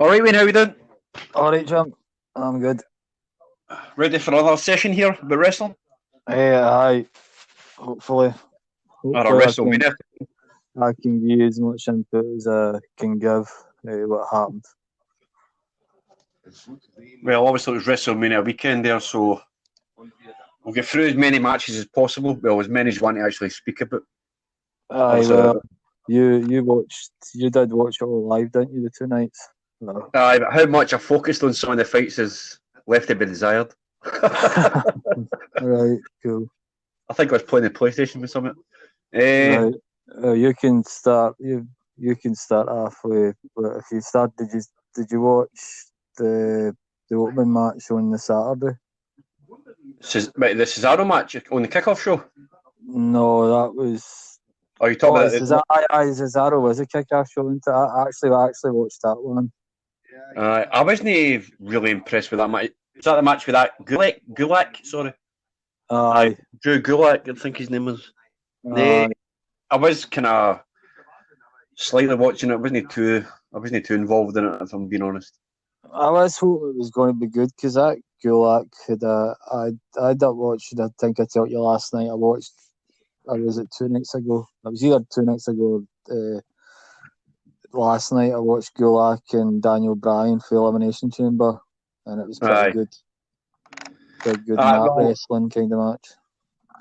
All right, Wayne, how you doing? All right, champ. I'm good. Ready for another session here about wrestling? Aye. Hopefully, Or a hopefully, WrestleMania? I can give you as much input as I can give. What happened? Well, obviously it was WrestleMania weekend there, so we'll get through as many matches as possible. Well, as many as you want to actually speak about. Aye. Obviously, Well, you did watch it all live, didn't you? The two nights. No. but how much I focused on some of the fights is left to be desired. I Right. Cool. think I was playing the PlayStation with something. Uh, Right. You can start. You can start halfway. But if you start, did you watch the the opening match on the Saturday? the Cesaro match on the kickoff show. No, that was. Are you talking Oh, about it? Cesaro was a kick-off show, wasn't it? I actually watched that one. I wasn't really impressed with that match. Was that the match with that Gulak? Sorry. I Aye, Drew Gulak, I think his name was. Nah, aye. I was kind of slightly watching it. I wasn't too involved in it, if I'm being honest. I was hoping it was going to be good because that Gulak had. I did watch it. I think I told you last night. I watched. I was it 2 nights ago. I was either 2 nights ago. Last night I watched Gulak and Daniel Bryan for Elimination Chamber, and it was pretty Aye. good. Big good mat Well, wrestling kind of match.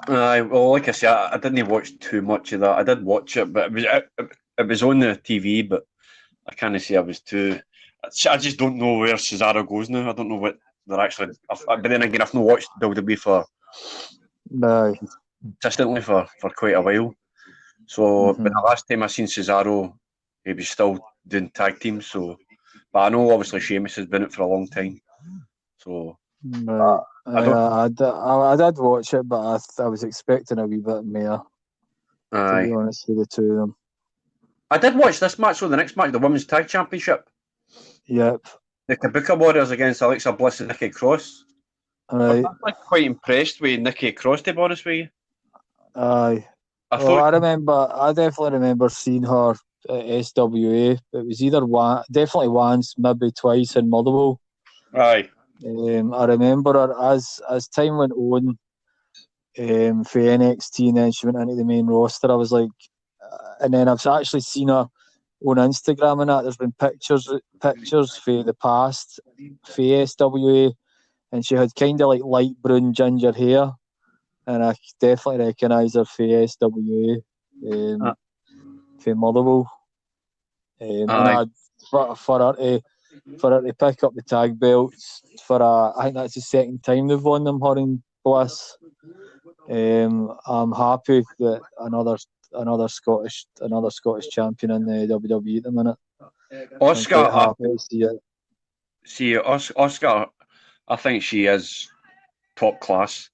like I said, I didn't watch too much of that. I did watch it, but it was on the TV. But I can't say I was too. I just don't know where Cesaro goes now. I don't know what they're actually. But then again, I've not watched WWE for Aye. consistently for quite a while. So, but Mm-hmm. the last time I seen Cesaro, he was still doing tag teams. So, but I know obviously Sheamus has been it for a long time. So, Right. uh, I don't. I did watch it, but I was expecting a wee bit more, to be Aye, honest, with the two of them. I did watch this match. So the next match, the women's tag championship, Yep. the Kabuka Warriors against Alexa Bliss and Nikki Cross. I'm Right. actually quite impressed with Nikki Cross, to be honest with you. Aye. I Well, thought, I definitely remember seeing her at SWA. It was either definitely once, maybe twice in Motherwell. aye, I remember her as time went on, for NXT, and then she went into the main roster. I was like, and then I've actually seen her on Instagram and that. There's been pictures for the past for SWA, and she had kind of like light brown ginger hair, and I definitely recognise her for SWA, uh, for Motherwell, and aye, for her to pick up the tag belts for I think that's the second time they've won them. Her and Bliss. I'm happy that another Scottish champion in the WWE at the minute. I'm Oscar. quite happy to see it. See, Oscar. I think she is top class.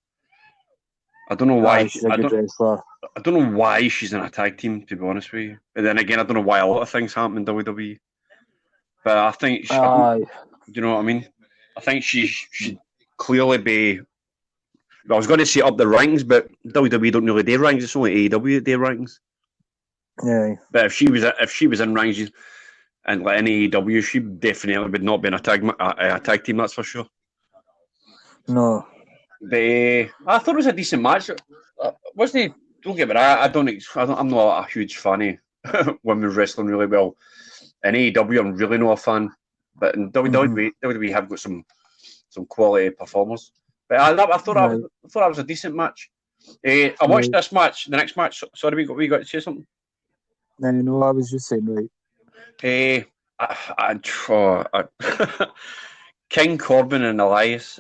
I don't know why. She's a good wrestler. I don't know why she's in a tag team. To be honest with you, but then again, I don't know why a lot of things happen in WWE. But I think, Aye, do you know what I mean? I think she should clearly be. Well, I was going to say up the ranks, but WWE don't really do ranks. It's only AEW that do ranks. yeah, But if she was in ranks and like in AEW, she definitely would not be in a tag team. That's for sure. no, But I thought it was a decent match. Wasn't he? Don't get me wrong. I'm not a huge fan of women's wrestling really well. In AEW, I'm really not a fan. But in mm-hmm. WWE have got some quality performers. But Right, I thought that was a decent match. I watched right. this match, the next match. Sorry, we got to say something. No, I was just saying, right. Uh, King Corbin and Elias.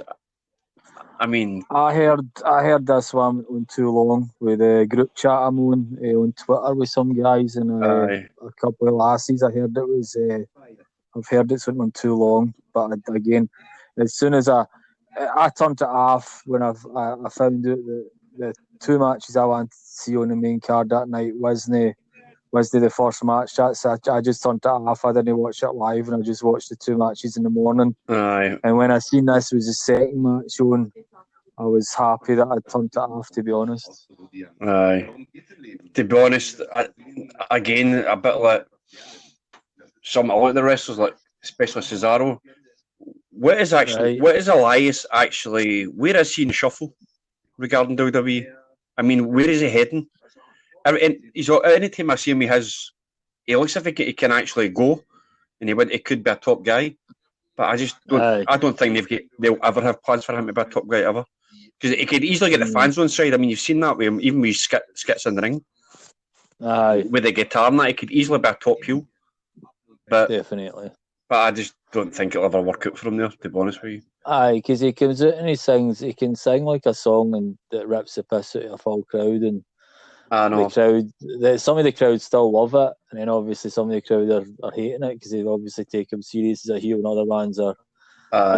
I mean, I heard this one on too long with a group chat I'm on Twitter with some guys and uh, a couple of lassies. I've heard it's went on too long, but again, as soon as I turned it off when I found out that the two matches I wanted to see on the main card that night wasn't the first match. I just turned it off. I didn't watch it live, and I just watched the two matches in the morning. uh, And when I seen this was the second match on, I was happy that I turned it off. To be honest, uh, to be honest, again, a bit like a lot of the wrestlers, like especially Cesaro. What is Elias actually? Where is he in the shuffle regarding WWE? I mean, where is he heading? Anytime I see him, he looks like he can actually go, and he could be a top guy. But I just don't. I don't think they'll ever have plans for him to be a top guy ever, because he could easily get the fans on side. I mean, you've seen that with him, even with his skits in the ring. With the guitar and that, he could easily be a top heel. But definitely. But I just don't think it'll ever work out for him there, to be honest with you. Because he comes out and he sings. He can sing like a song and that rips the piss out of a full crowd, and some of the crowd still love it, and then obviously some of the crowd are hating it because they obviously take him serious as a heel, and other ones are.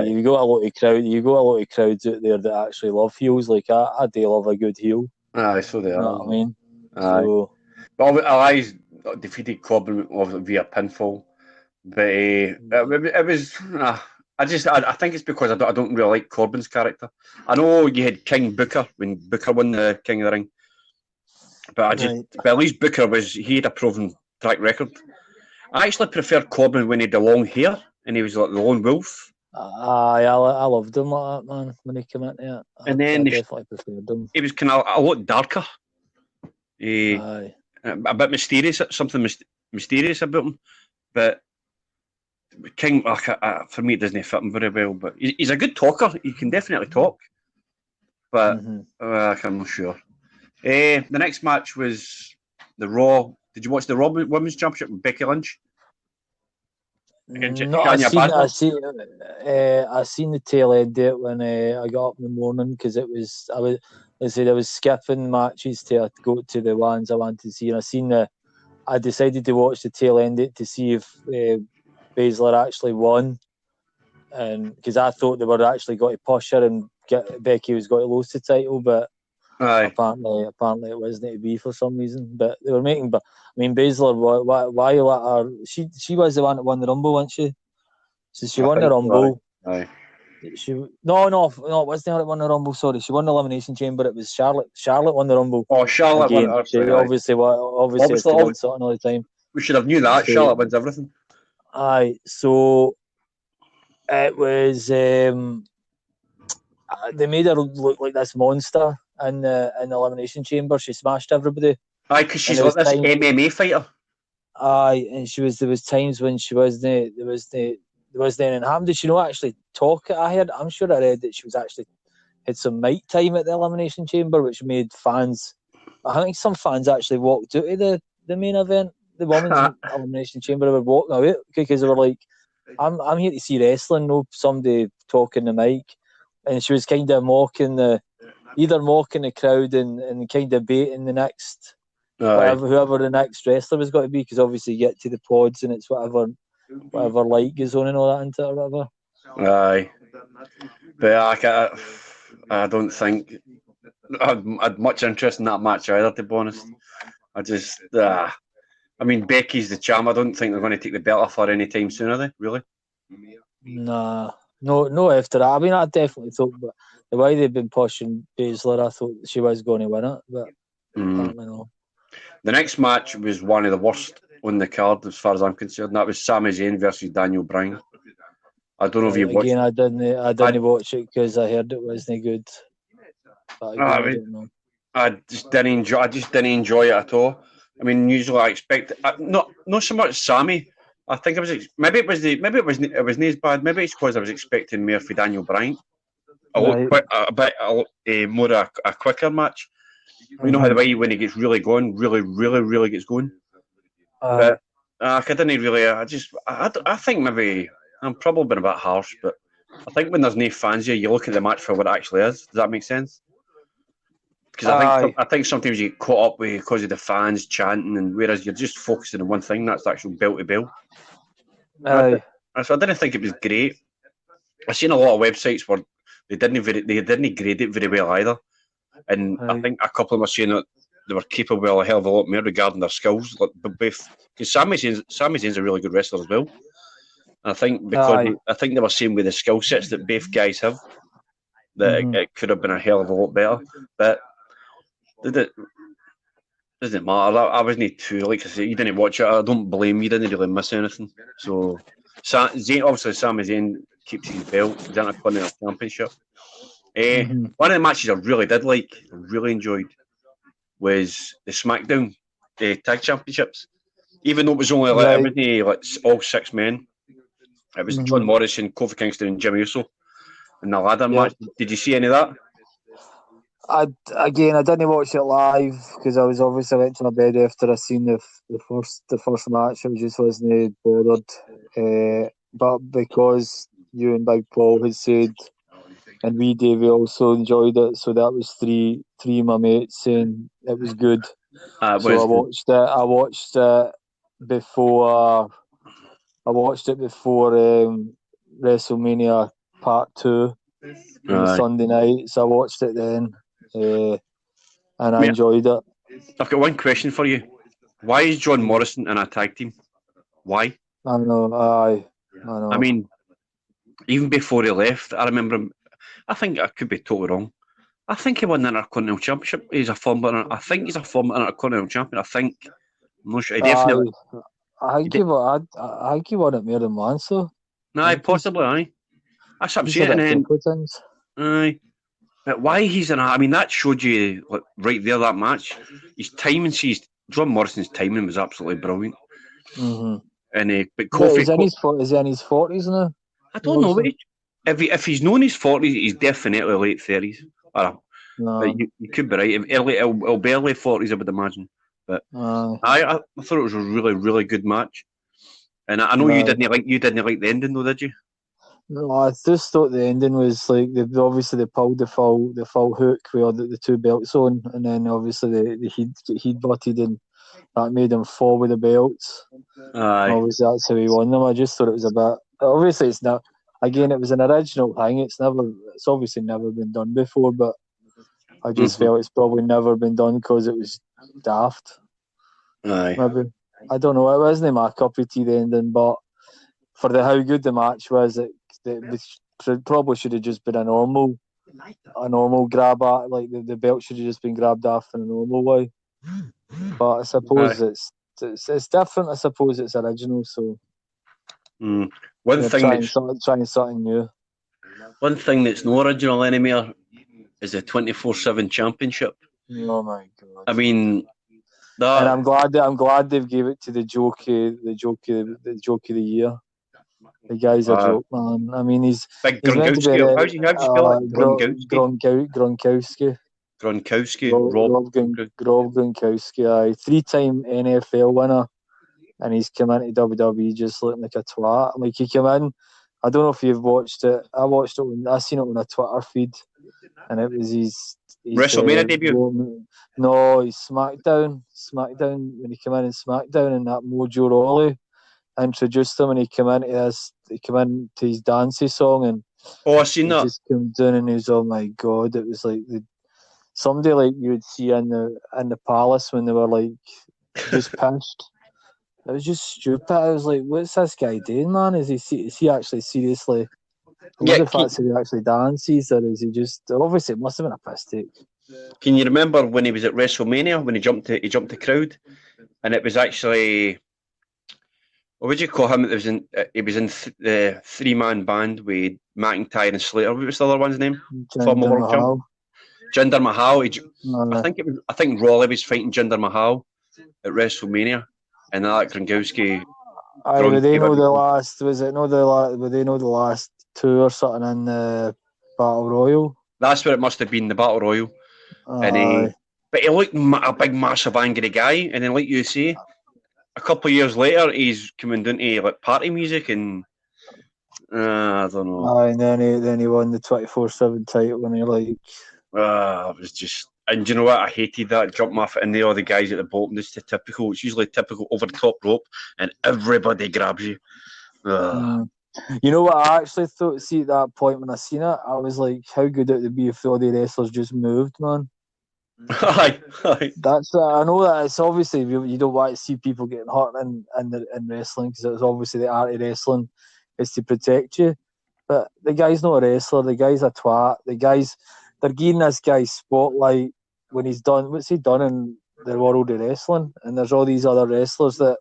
You got a lot of crowds out there that actually love heels. Like I do love a good heel. So they are. You know what I mean? So, but Elias defeated Corbin via pinfall. But it was. I think it's because I don't really like Corbin's character. I know you had King Booker when Booker won the King of the Ring, but but at least Booker he had a proven track record. I actually prefer Corbin when he had the long hair and he was like the lone wolf. I loved him like that, man, when he came into it. And then I definitely preferred him. He was kind of a lot darker. A bit mysterious, something mysterious about him, but. King, for me, it doesn't fit him very well, but he's a good talker. He can definitely talk, but I'm not sure. The next match was the Raw. Did you watch the Raw Women's Championship with Becky Lynch? I seen the tail end of it when I got up in the morning because I was skipping matches to go to the ones I wanted to see, and I decided to watch the tail end of it to see if Baszler actually won, and because I thought they were actually going to push her and Becky was going to lose the title, but apparently it wasn't to be for some reason. But they were making. But I mean, Baszler, why you let her? She was the one that won the Rumble, wasn't she? So she won the Rumble. No, it wasn't her that won the Rumble. Sorry, she won the Elimination Chamber. It was Charlotte. Charlotte won the Rumble. Oh, Charlotte won. She obviously has to win something all the time. We should have knew that. Charlotte wins everything. So it was. They made her look like this monster in the Elimination Chamber. She smashed everybody. Because she's like this MMA fighter. And there was times when she wasn't. There was then in Ham. Did she not actually talk? I'm sure I read that she was actually had some mic time at the Elimination Chamber, which made fans. I think some fans actually walked out of the main event. The women's Elimination Chamber were walking out because they were like, I'm here to see wrestling, no somebody talking the mic. And she was kind of mocking the crowd and kind of baiting the next, whoever the next wrestler was going to be, because obviously you get to the pods and it's whatever light goes on and all that into it or whatever. Aye. But I don't think I had much interest in that match either, to be honest. I mean, Becky's the champ. I don't think they're going to take the belt off her anytime soon, are they? Really? Nah. No, after that. I mean, I definitely thought, but the way they've been pushing Baszler, I thought she was going to win it, but apparently no. The next match was one of the worst on the card, as far as I'm concerned. That was Sami Zayn versus Daniel Bryan. I don't know if you watched. Again, I didn't watch it because I heard it wasn't good. But again, I don't know. I just didn't enjoy it at all. I mean, usually I expect not so much Sami. I think maybe it wasn't as bad. Maybe it's because I was expecting more for Daniel Bryan. A bit more a quicker match. You know how the way when he gets really going, really gets going. But I didn't really. I think maybe I'm probably been a bit harsh, but I think when there's no fans here, you look at the match for what it actually is. Does that make sense? Because I think sometimes you get caught up with because of the fans chanting, and whereas you're just focusing on one thing, that's the actual bell to bell. So I didn't think it was great. I've seen a lot of websites where they didn't grade it very well either, and I think a couple of them were saying that they were capable of a hell of a lot more regarding their skills. Because Sami Zayn's a really good wrestler as well. And I think they were saying with the skill sets that both guys have, that it could have been a hell of a lot better, but. Doesn't matter. I wasn't too, like I say, you didn't watch it. I don't blame you. Didn't really miss anything. So Obviously, Sami Zayn keeps his belt, the Intercontinental Championship. One of the matches I really did like, really enjoyed, was the SmackDown Tag Championships. Even though it was only Right. all 6 men, it was John Morrison, Kofi Kingston, and Jimmy Uso in the ladder match. Did you see any of that? I didn't watch it live because I was obviously went to my bed after I seen the first match. I just wasn't bothered. But because you and Big Paul had said, and we Davey also enjoyed it, so that was three of my mates saying it was good. I watched it. I watched it before. WrestleMania Part 2 on Sunday night, so I watched it then, and I enjoyed it. I've got one question for you. Why is John Morrison in a tag team? Why? I know. I mean, even before he left, I remember him. I think I could be totally wrong. I think he won the Intercontinental Championship. I think he's a former Intercontinental Champion. I'm not sure. Definitely. I think he won it more than once, though. Aye, possibly. Aye. That's what I'm saying. Aye. But why he's in a... I mean, that showed you right there, that match. His timing, John Morrison's timing was absolutely brilliant. Mm-hmm. And but Kofi... Is he in his 40s now? I don't know. If he's known his 40s, he's definitely late 30s. You could be right. It'll be early 40s, I would imagine. But I thought it was a really, really good match. And I know you didn't like the ending, though, did you? No, I just thought the ending was like they pulled the full hook with the 2 belts on, and then obviously he butted and that made him fall with the belts. Aye. Obviously that's how he won them. I just thought it was a bit. Obviously it's not. Again, it was an original thing. It's obviously never been done before, but I just felt it's probably never been done because it was daft. Aye. Maybe. I don't know. It wasn't my cup of tea, the ending, but for how good the match was, it probably should have just been a normal grab at, like the belt should have just been grabbed off in a normal way. But I suppose it's different. I suppose it's original, so trying something new. One thing that's no original anymore is the 24/7 Championship. Oh my god! I mean, and I'm glad they've gave it to the joke of the year. The guy's a joke, man. I mean, he's meant to be how do you spell it? Gronkowski. Rob Gronkowski. 3-time NFL winner, and he's come into WWE just looking like a twat. Like he came in. I don't know if you've watched it. I watched it. I seen it on a Twitter feed, and it was his WrestleMania debut. No, he's SmackDown. When he came in SmackDown, and that Mojo Rawley introduced him, and he came into his dancey song, and I seen that. Just came down, and he was, oh my god! It was like somebody like you would see in the palace when they were like just pinched. It was just stupid. I was like, what's this guy doing, man? Is he actually seriously? The fact that he actually dances, or is he just? Obviously, it must have been a piss take. Can you remember when he was at WrestleMania when he jumped the crowd, and it was actually, what would you call him? He was in the 3-man band with McIntyre and Slater. What was the other one's name? Former world champion. Jinder Mahal. I think Rawley was fighting Jinder Mahal at WrestleMania, and that Gronkowski. Would they know the last? Was it no the last? Would they know the last 2 or something in the Battle Royal? That's where it must have been, the Battle Royal. But he looked a big, massive, angry guy, and then, like you say, a couple of years later, he's coming down to like party music, and I don't know. And then he won the 24/7 title, and he like. It was just, and you know what? I hated that jump off, and all the guys at the bottom. It's typical. It's usually typical over the top rope, and everybody grabs you. You know what I actually thought? See, at that point when I seen it, I was like, "How good it would be if all the wrestlers just moved, man." Aye. That's I know that it's obviously you don't want to see people getting hurt in wrestling, because it's obviously the art of wrestling is to protect you. But the guy's not a wrestler. The guy's a twat. They're giving this guy spotlight when he's done. What's he done in the world of wrestling? And there's all these other wrestlers that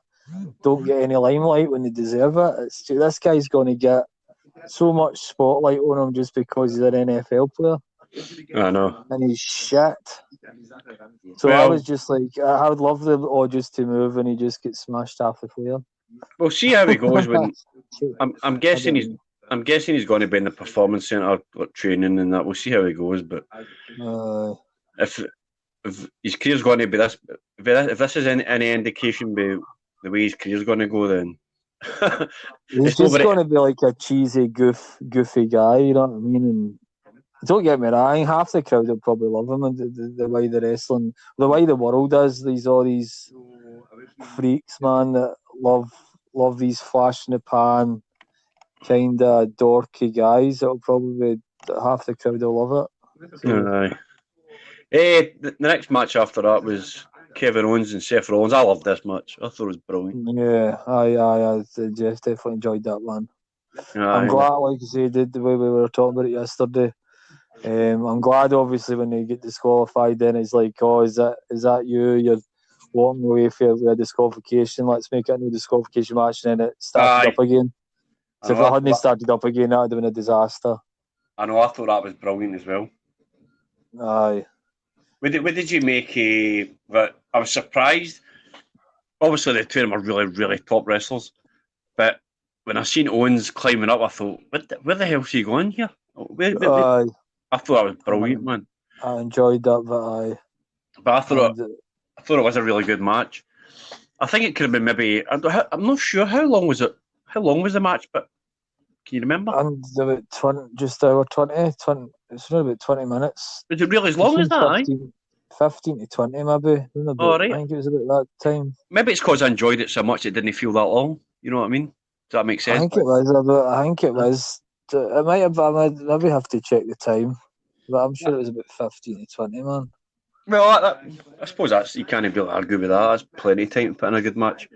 don't get any limelight when they deserve it. This guy's going to get so much spotlight on him just because he's an NFL player. I know. And he's shit. So Well, I was just like, I would love the just to move and he just gets smashed half the flare. We'll see how he goes when. I'm guessing he's going to be in the performance centre, like training and that. We'll see how he goes, but if his career's going to be this, if this is any indication by the way his career's going to go, then he's just going to be like a cheesy, goofy guy. You know what I mean? And don't get me wrong, half the crowd will probably love him and the way the wrestling, the way the world is. All these freaks, man, that love these flash in the pan, kind of dorky guys. It'll probably be half the crowd will love it. So. The next match after that was Kevin Owens and Seth Rollins. I loved this match. I thought it was brilliant. Yeah, I definitely enjoyed that one. I'm glad, like you said, the way we were talking about it yesterday. I'm glad, obviously, when they get disqualified, then it's like, oh, is that you? You're walking away with a disqualification. Let's make it a no disqualification match, and then it started up again. So if it hadn't started up again, that would have been a disaster. I know. I thought that was brilliant as well. Aye. What did you make? That I was surprised. Obviously, the two of them are really, really top wrestlers. But when I seen Owens climbing up, I thought, where the hell's he going here? I thought that was brilliant, man. I enjoyed that, but I thought it was a really good match. I think it could have been maybe. I'm not sure how long was it. How long was the match? But can you remember? And about 20, just over 20. It's only about 20 minutes. Was it really as long as that? 15 to 20, maybe. Right. I think it was about that time. Maybe it's because I enjoyed it so much it didn't feel that long. You know what I mean? Does that make sense? I think it was. It might have. I might maybe have to check the time, but I'm sure it was about 15 to 20, man. Well, I suppose you can't be able to argue with that. That's plenty of time to put in a good match.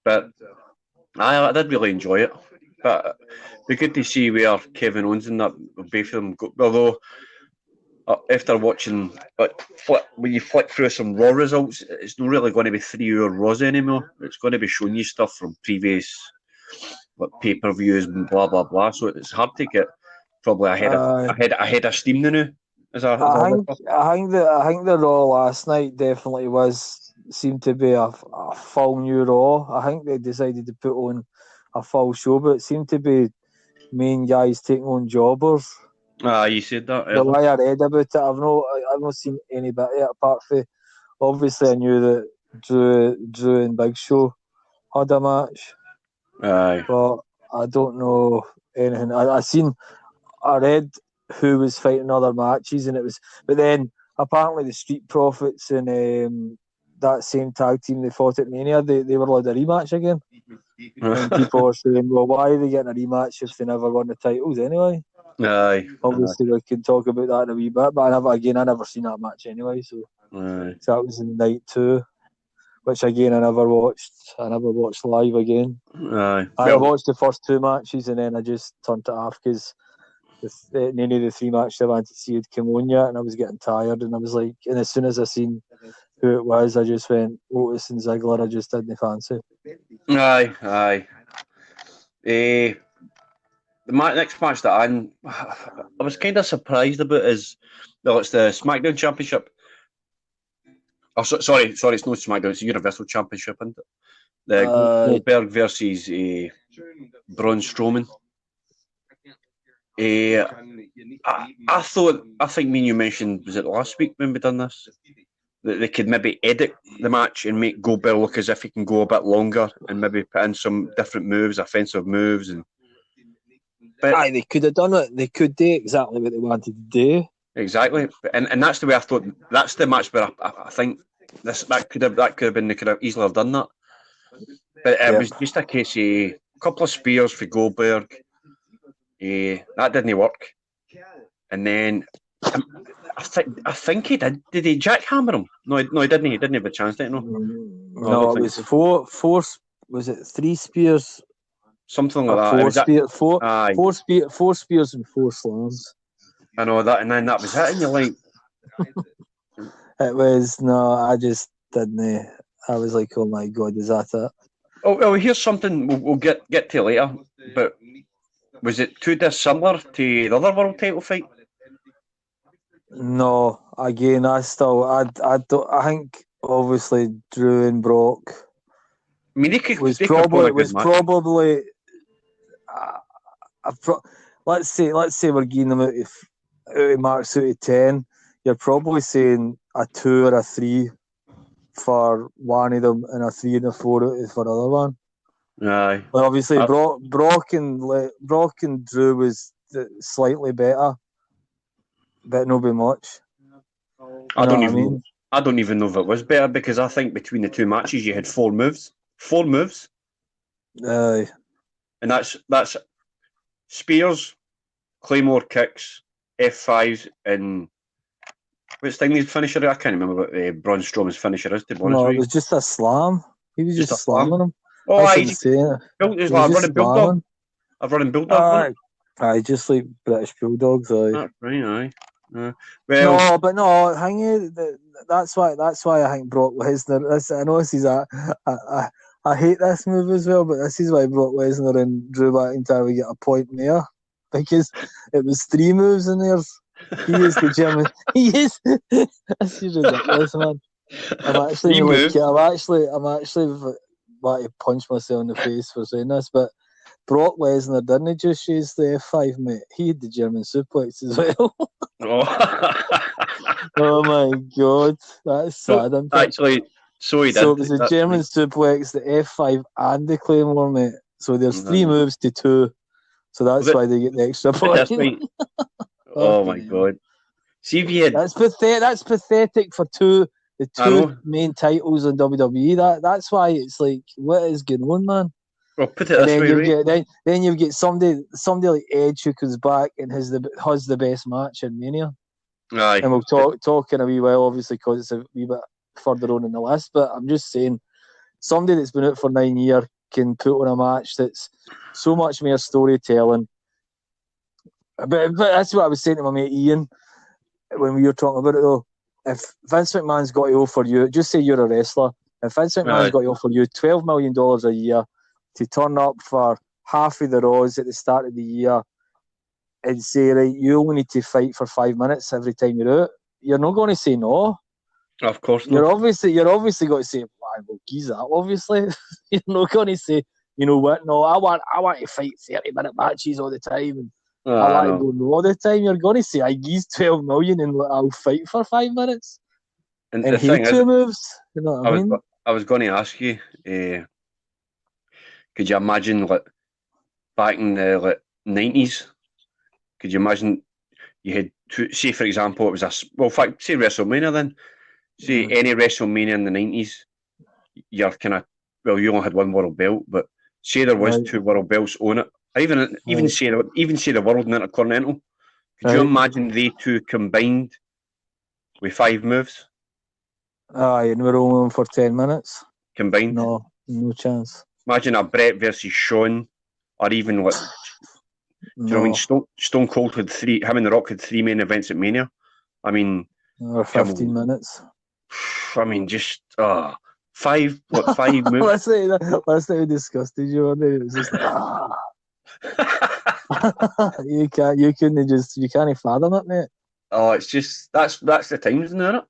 But I did really enjoy it. But it'd be good to see where Kevin Owens and that both of them go. Although after watching, when you flick through some Raw results, it's not really going to be 3 hour Raws anymore. It's going to be showing you stuff from previous pay-per-views and blah blah blah. So it's hard to get probably ahead of steam now. I think the Raw last night definitely seemed to be a full new Raw. I think they decided to put on a full show, but it seemed to be main guys taking on jobbers. You said that. The way I read about it, I've not seen any bit of it apart from obviously I knew that Drew and Big Show had a match. Aye. But I don't know anything. I read who was fighting other matches, and it was. But then apparently the Street Profits and that same tag team they fought at Mania, they were allowed a rematch again. And people were saying, well, why are they getting a rematch if they never won the titles anyway? Aye. Obviously, we can talk about that in a wee bit, but I never seen that match anyway. So that was in night 2, which again I never watched. I never watched live again. Aye. I watched the first 2 matches and then I just turned it off because none of the 3 matches I wanted to see had come on yet, and I was getting tired. And I was like, and as soon as I seen who it was, I just went Otis and Ziggler. I just didn't fancy. Aye. The next match that I was kind of surprised about is, well, it's the SmackDown Championship. Oh, sorry, it's not SmackDown, it's the Universal Championship, isn't it? The Goldberg versus Braun Strowman. I think me and you mentioned, was it last week when we done this, that they could maybe edit the match and make Goldberg look as if he can go a bit longer and maybe put in some different moves, offensive moves. But they could have done it. They could do exactly what they wanted to do. Exactly, and that's the way I thought. That's the match where I think that could have been. They could have easily have done that, but it was just a case of a couple of spears for Goldberg. That didn't work, and then I think he did. Did he jackhammer him? No, he didn't. He didn't have a chance, didn't he? No, it was four. Was it 3 spears? Something like that. Four spears and 4 slams. I know that, and then that was it, and you're like, it was no. I just didn't. I was like, oh my god, is that it? Oh, well, here's something we'll get to later. But was it too dissimilar to the other world title fight? No, again, I think obviously Drew and Brock I mean, was they could put on a good match. probably let's say we're giving them out of marks out of 10. You're probably saying a 2 or a 3 for one of them and a 3 and a 4 for the other one. Aye. But obviously, Brock and Drew was slightly better, but not by much. I don't even know if it was better, because I think between the two matches you had 4 moves. 4 moves. Aye. And that's spears, claymore kicks, F5s, and what's Stingley's finisher? I can't remember what Braun Strowman's finisher is, to be honest with you. No, it was just a slam. He was just slamming him. Oh, he's like a running bulldog. A running bulldog. Aye, just like British bulldogs. Aye. That's right, aye. No, hang it. That's why I think Brock Lesnar. I know this is I hate this move as well, but this is why Brock Lesnar and Drew McIntyre get a point there, because it was 3 moves in there. He is the German. He is. This is ridiculous, man. I'm actually want to punch myself in the face for saying this, but Brock Lesnar didn't just use the F5, mate. He had the German suplex as well. Oh my god, that's sad. Actually, so he did. So it was a German suplex, the F5, and the Claymore, mate. So there's 3 moves to 2. So that's why they get the extra point. That's right. Oh my god. See if you had... That's pathetic for the two main titles in WWE. That's why it's like, what is going on, man? Well, put it this way, then you get somebody like Edge who comes back and has the best match in Mania. Aye. And we'll talk in a wee while, obviously, because it's a wee bit further on in the list. But I'm just saying, somebody that's been out for 9 years can put on a match that's so much more storytelling. But that's what I was saying to my mate Ian when we were talking about it, though. If Vince McMahon's got to offer you, just say you're a wrestler, if Vince McMahon's got to offer you $12 million a year to turn up for half of the Raws at the start of the year and say, right, you only need to fight for 5 minutes every time you're out, you're not going to say no. Of course not. You're obviously going to say, well, geez, that obviously. You're not going to say, you know what, no, I want to fight 30-minute matches all the time, and I want to go no all the time. You're going to say, I geez $12 million and I'll fight for 5 minutes. And the thing is, 2 moves. You know what I mean? I was going to ask you, could you imagine, like, back in the 90s, could you imagine you had say, for example, it was say WrestleMania then. Say any WrestleMania in the 90s, you're kind of, well, you only had 1 world belt, but say there was 2 world belts on it. Even say the World and Intercontinental. Could you imagine they 2 combined with 5 moves? And we're only on for 10 minutes. Combined? No chance. Imagine a Brett versus Shawn, or even like, do you know what I mean? Stone Cold had 3. Him and The Rock had 3 main events at Mania. I mean, or 15 minutes. I mean, just 5 moves. Let's say we discussed it. It was just you can't fathom it, mate. Oh, it's just that's the times, isn't it?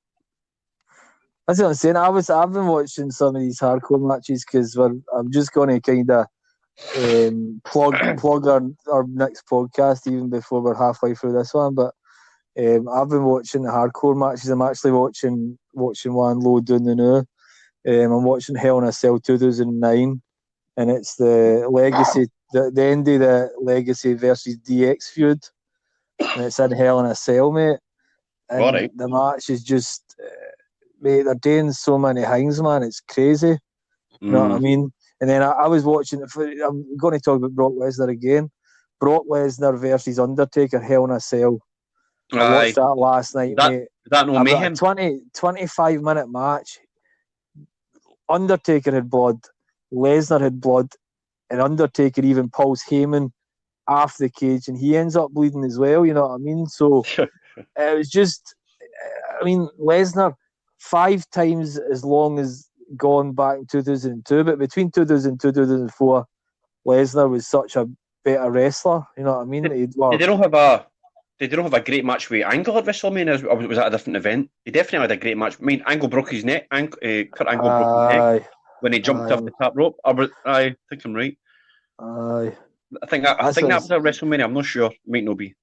That's what I'm saying. I've been watching some of these hardcore matches because I'm just going to kind of plug our next podcast even before we're halfway through this one. But I've been watching the hardcore matches. I'm actually watching one low down the now. I'm watching Hell in a Cell 2009, and it's the Legacy, the end of the Legacy versus DX feud, and it's in Hell in a Cell, mate. And the match is just, mate, they're doing so many things, man. It's crazy. You know what I mean? And then I was watching. I'm going to talk about Brock Lesnar again. Brock Lesnar versus Undertaker, Hell in a Cell. I watched that last night, mate. That no mayhem. 25-minute match. Undertaker had blood, Lesnar had blood, and Undertaker even pulls Heyman off the cage, and he ends up bleeding as well. You know what I mean? So it was just, I mean, Lesnar 5 times as long as gone back in 2002, but between 2002 and 2004, Lesnar was such a better wrestler. You know what I mean? Did they not have a? Did they not have a great match with Angle at WrestleMania? Or was that a different event? He definitely had a great match. I mean, Angle broke his neck. Kurt Angle broke his neck Aye, when he jumped off the top rope. I think I'm right. aye. I think that was at WrestleMania. I'm not sure. Might not be.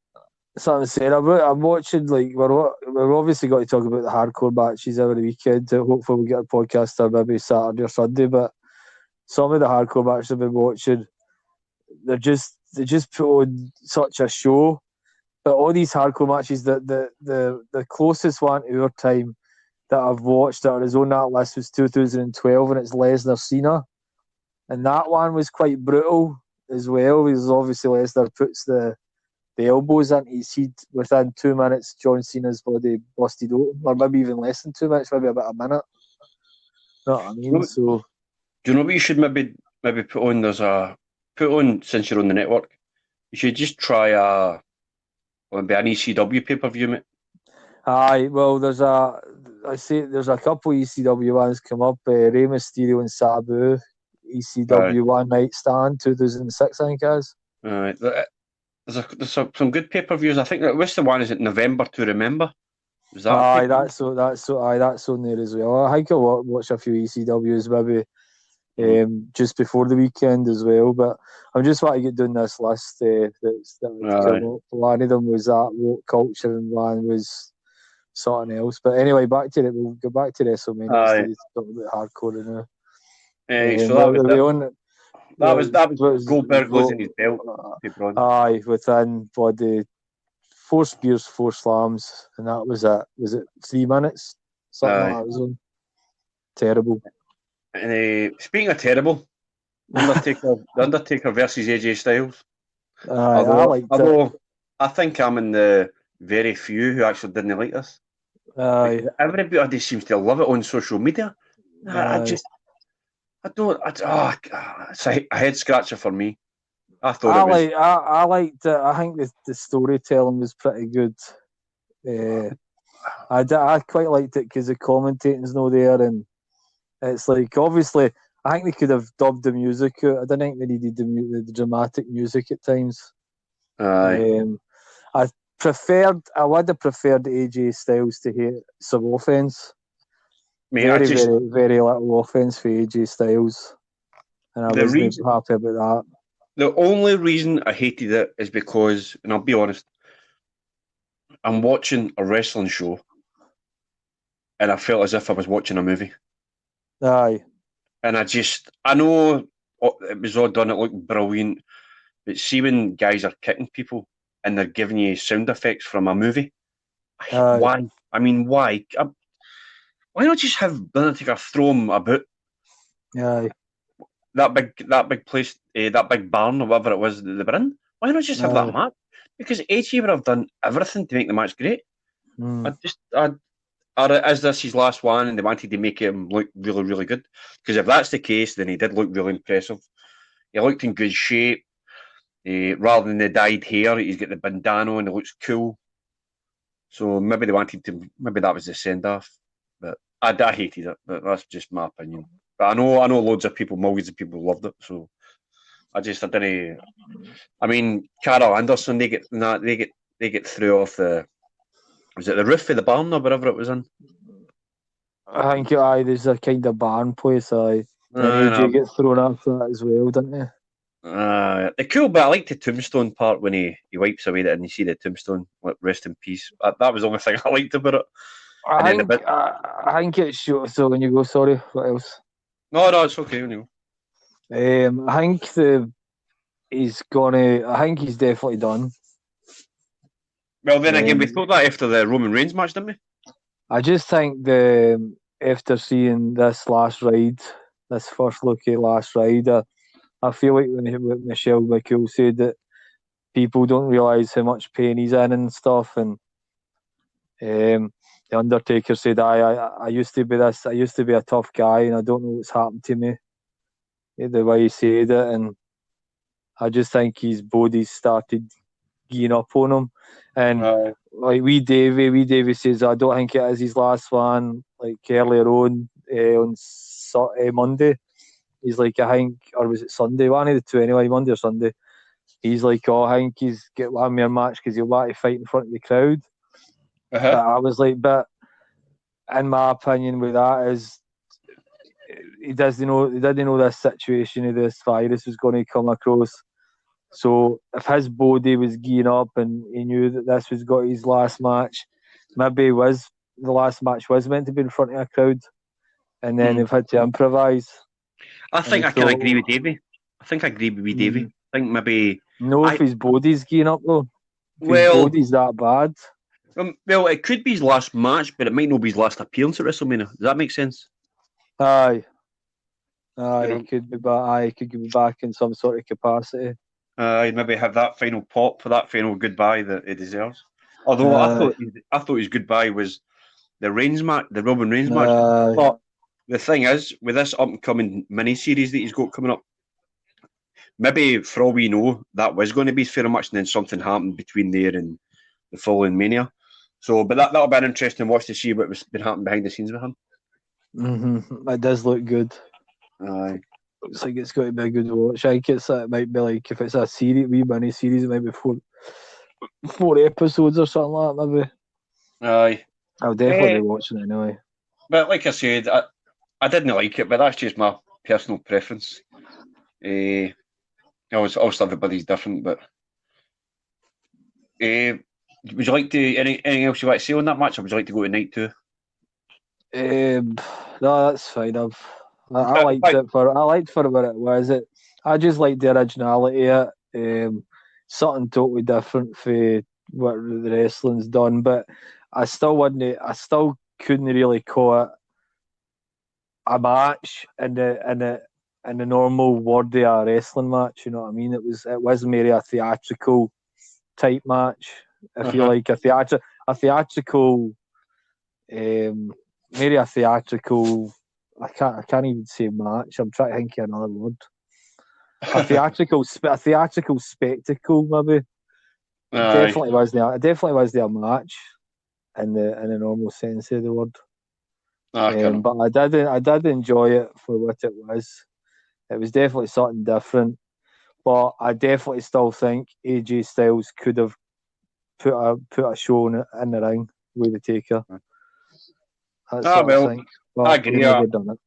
That's what I'm saying. I'm watching, like, we're obviously got to talk about the hardcore matches every weekend. Hopefully, we'll get a podcast there maybe Saturday or Sunday. But some of the hardcore matches I've been watching, they just put on such a show. But all these hardcore matches, the closest one to our time that I've watched that is on that list was 2012, and it's Lesnar Cena, and that one was quite brutal as well, because obviously Lesnar puts the elbows into his head within 2 minutes. John Cena's body busted open, or maybe even less than 2 minutes, maybe about a minute. You know what I mean? So, do you know what you should maybe put on? Put on, since you're on the network, you should just try maybe an ECW pay-per-view, mate. aye, well, there's a couple ECW ones come up. Rey Mysterio and Sabu, ECW One Night Stand, 2006, I think it is. There's some good pay-per-views. I think what's the one? Is it November to Remember? Was that? Aye, that's on there as well. I think I'll watch a few ECWs maybe just before the weekend as well. But I'm just want to get down this list that's come up. One of them was that woke culture, and one was something else. But anyway, we'll go back to WrestleMania instead of talking about hardcore now. So that was Goldberg losing his belt. Aye, within bloody 4 spears, 4 slams, and that was it. Was it 3 minutes? Something like that was on. Terrible. And speaking of terrible, the Undertaker versus AJ Styles. I think I'm in the very few who actually didn't like this. Everybody seems to love it on social media. It's a head scratcher for me. I liked it. I think the storytelling was pretty good. I quite liked it because the commentating's not there, and it's like, obviously I think they could have dubbed the music out. I don't think they needed the dramatic music at times. I would have preferred AJ Styles to hit some offense. Very little offense for AJ Styles, and I wasn't happy about that. The only reason I hated it is because, and I'll be honest, I'm watching a wrestling show, and I felt as if I was watching a movie. Aye. And I know it was all done, it looked brilliant, but see when guys are kicking people and they're giving you sound effects from a movie, why? I mean, why? Why not just have Undertaker throw him about? Aye. That big place, that big barn or whatever it was that they were in. Why not just have that match? Because AJ would have done everything to make the match great. Is this his last one and they wanted to make him look really, really good? Because if that's the case, then he did look really impressive. He looked in good shape. Rather than the dyed hair, he's got the bandana and he looks cool. So maybe they wanted to, maybe that was the send-off. But I hated it. But that's just my opinion. But I know loads of people, millions of people loved it. So I didn't. I mean, Carol Anderson, they get through off the. Was it the roof of the barn or wherever it was in? I think there's a kind of barn place. And AJ gets thrown after that as well, didn't he? The cool bit, I like the tombstone part when he wipes away that and you see the tombstone, like, rest in peace. That was the only thing I liked about it. I think it's short. So when you go, sorry, what else? No, it's okay. When you go. I think I think he's definitely done. Well, then again, we thought that after the Roman Reigns match, didn't we? I just think after seeing this first look at last ride, I feel like when Michelle McCool said that people don't realise how much pain he's in and stuff, and the Undertaker said, I used to be this, I used to be a tough guy, and I don't know what's happened to me. The way he said it, and I just think his body started giving up on him. And like Wee Davey says, I don't think it is his last one. Like earlier on Monday. He's like, I think, or was it Sunday? One of the two anyway, Monday or Sunday. He's like, I think he's get one more match because he'll want to fight in front of the crowd. Uh-huh. But I was like, but in my opinion, with that is he didn't know this situation of this virus was going to come across. So if his body was gearing up and he knew that this was got his last match, maybe the last match was meant to be in front of a crowd, and then they've had to improvise. I think I can agree with Davey. I think maybe if his body's gearing up though. If his body's that bad. Well, it could be his last match, but it might not be his last appearance at WrestleMania. Does that make sense? Aye. He could be back. He could be back in some sort of capacity. He'd maybe have that final pop for that final goodbye that he deserves. Although I thought his goodbye was the Reigns match, the Roman Reigns match. But the thing is, with this up and coming mini series that he's got coming up, maybe for all we know, that was going to be his final match, and then something happened between there and the following Mania. So, but that'll be an interesting watch to see what's been happening behind the scenes with him. Mm-hmm. It does look good. Aye. Looks like it's going to be a good watch. I think it might be like, if it's a wee mini series, it might be four episodes or something like that, maybe. Aye. I'll definitely be watching it anyway. But like I said, I didn't like it, but that's just my personal preference. Obviously everybody's different, but would you like to anything else you want to say on that match, or would you like to go to night two? No, that's fine. I liked it for what it was. I just liked the originality of it. Something totally different for what the wrestling's done, but I still couldn't really call it a match in the normal word of a wrestling match. You know what I mean? It was maybe a theatrical type match, if you like, a theatrical. Maybe a theatrical. I can't even say match. I'm trying to think of another word. A theatrical spectacle, maybe. It definitely was the match in the normal sense of the word. But I did enjoy it for what it was. It was definitely something different. But I definitely still think AJ Styles could have put a show in the ring with the Taker. That's what I think. But I agree. Never done it.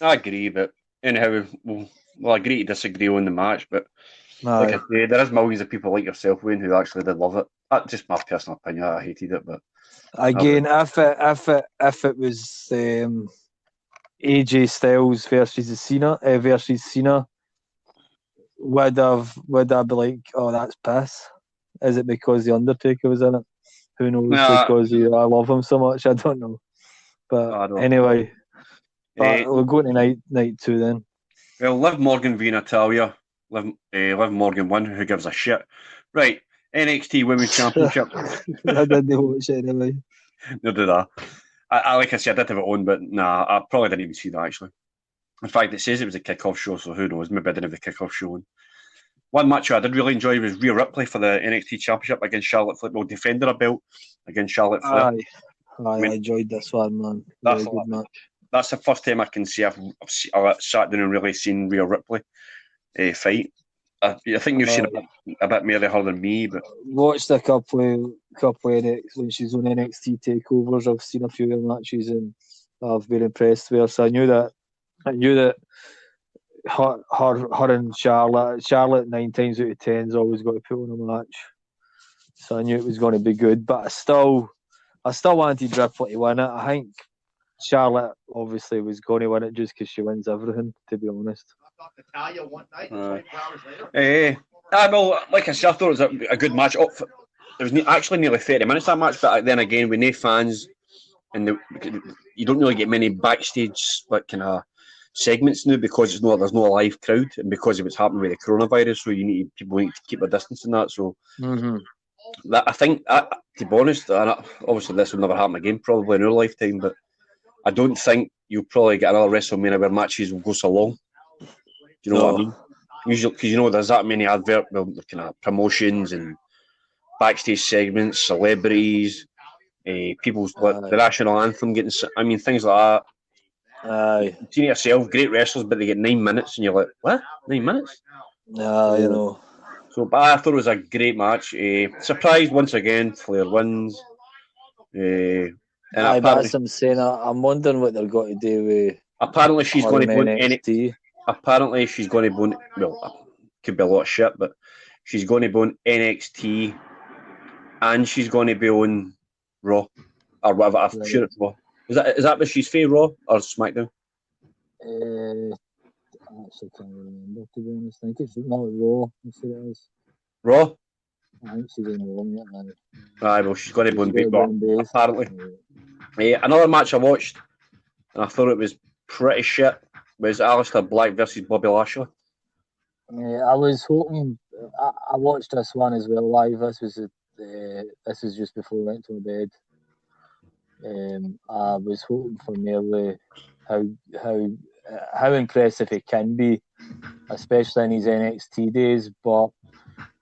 I agree, but anyhow, we'll agree to disagree on the match. But like I say, there is millions of people like yourself, Wayne, who actually did love it. That's just my personal opinion. I hated it, but again, if it was AJ Styles versus Cena, would I be like, oh, that's piss? Is it because the Undertaker was in it? Who knows? Because I love him so much. I don't know. But anyway, we'll go to night two then. Well, Liv Morgan v Natalia. Liv Morgan won. Who gives a shit? Right. NXT Women's Championship. I didn't watch it anyway. No, did I? Like I said, I did have it on, but nah, I probably didn't even see that actually. In fact, it says it was a kick-off show, so who knows? Maybe I didn't have the kick-off show on. One match I did really enjoy was Rhea Ripley for the NXT Championship against Charlotte Flair. Well, defended her belt against Charlotte Flair. I enjoyed this one, man. Really good match. That's the first time I can say I've sat down and really seen Rhea Ripley fight. I think you've seen a bit more of her than me, but watched a couple of NXT when she's on NXT takeovers. I've seen a few of her matches and I've been impressed with her. So I knew that her and Charlotte 9 times out of 10's always got to put on a match. So I knew it was going to be good, but I still wanted Ripley to win it. I think Charlotte obviously was going to win it just because she wins everything, to be honest. Natalia one night, 24 hours later. Well, like I said, I thought it was a good match. It was actually nearly 30 minutes, that match, but then again, with no fans, and you don't really get many backstage kind of segments now because there's no live crowd, and because of what's happening with the coronavirus, so people need to keep a distance and that. So that, I think, to be honest, and obviously this will never happen again, probably in our lifetime, but I don't think you'll probably get another WrestleMania where matches will go so long. Do you know what I mean? Usually, because there's that many kind of promotions and backstage segments, celebrities, the national anthem getting. I mean, things like that. Aye. You've seen it yourself, great wrestlers, but they get 9 minutes, and you're like, what? 9 minutes? You know. So, but I thought it was a great match. Surprised once again, Flair wins. And Aye, apparently, that's what I'm saying. I'm wondering what they're going to do with apparently she's her going in to go in NXT. Apparently she's going to go. Well, could be a lot of shit, but she's going to be on NXT, and she's going to be on Raw or whatever. I'm Right. sure it's Raw. Is that what she's for, Raw or SmackDown? I actually can't remember, to be honest. I think it's not Raw. I'm sure it is. Raw. I think she's in Raw. Aye, well, she's going to be on She's Raw, going both. apparently. Another match I watched, and I thought it was pretty shit, was Aleister Black versus Bobby Lashley. I was hoping. I watched this one as well live. This was just before I went to bed. I was hoping for merely how impressive he can be, especially in his NXT days. But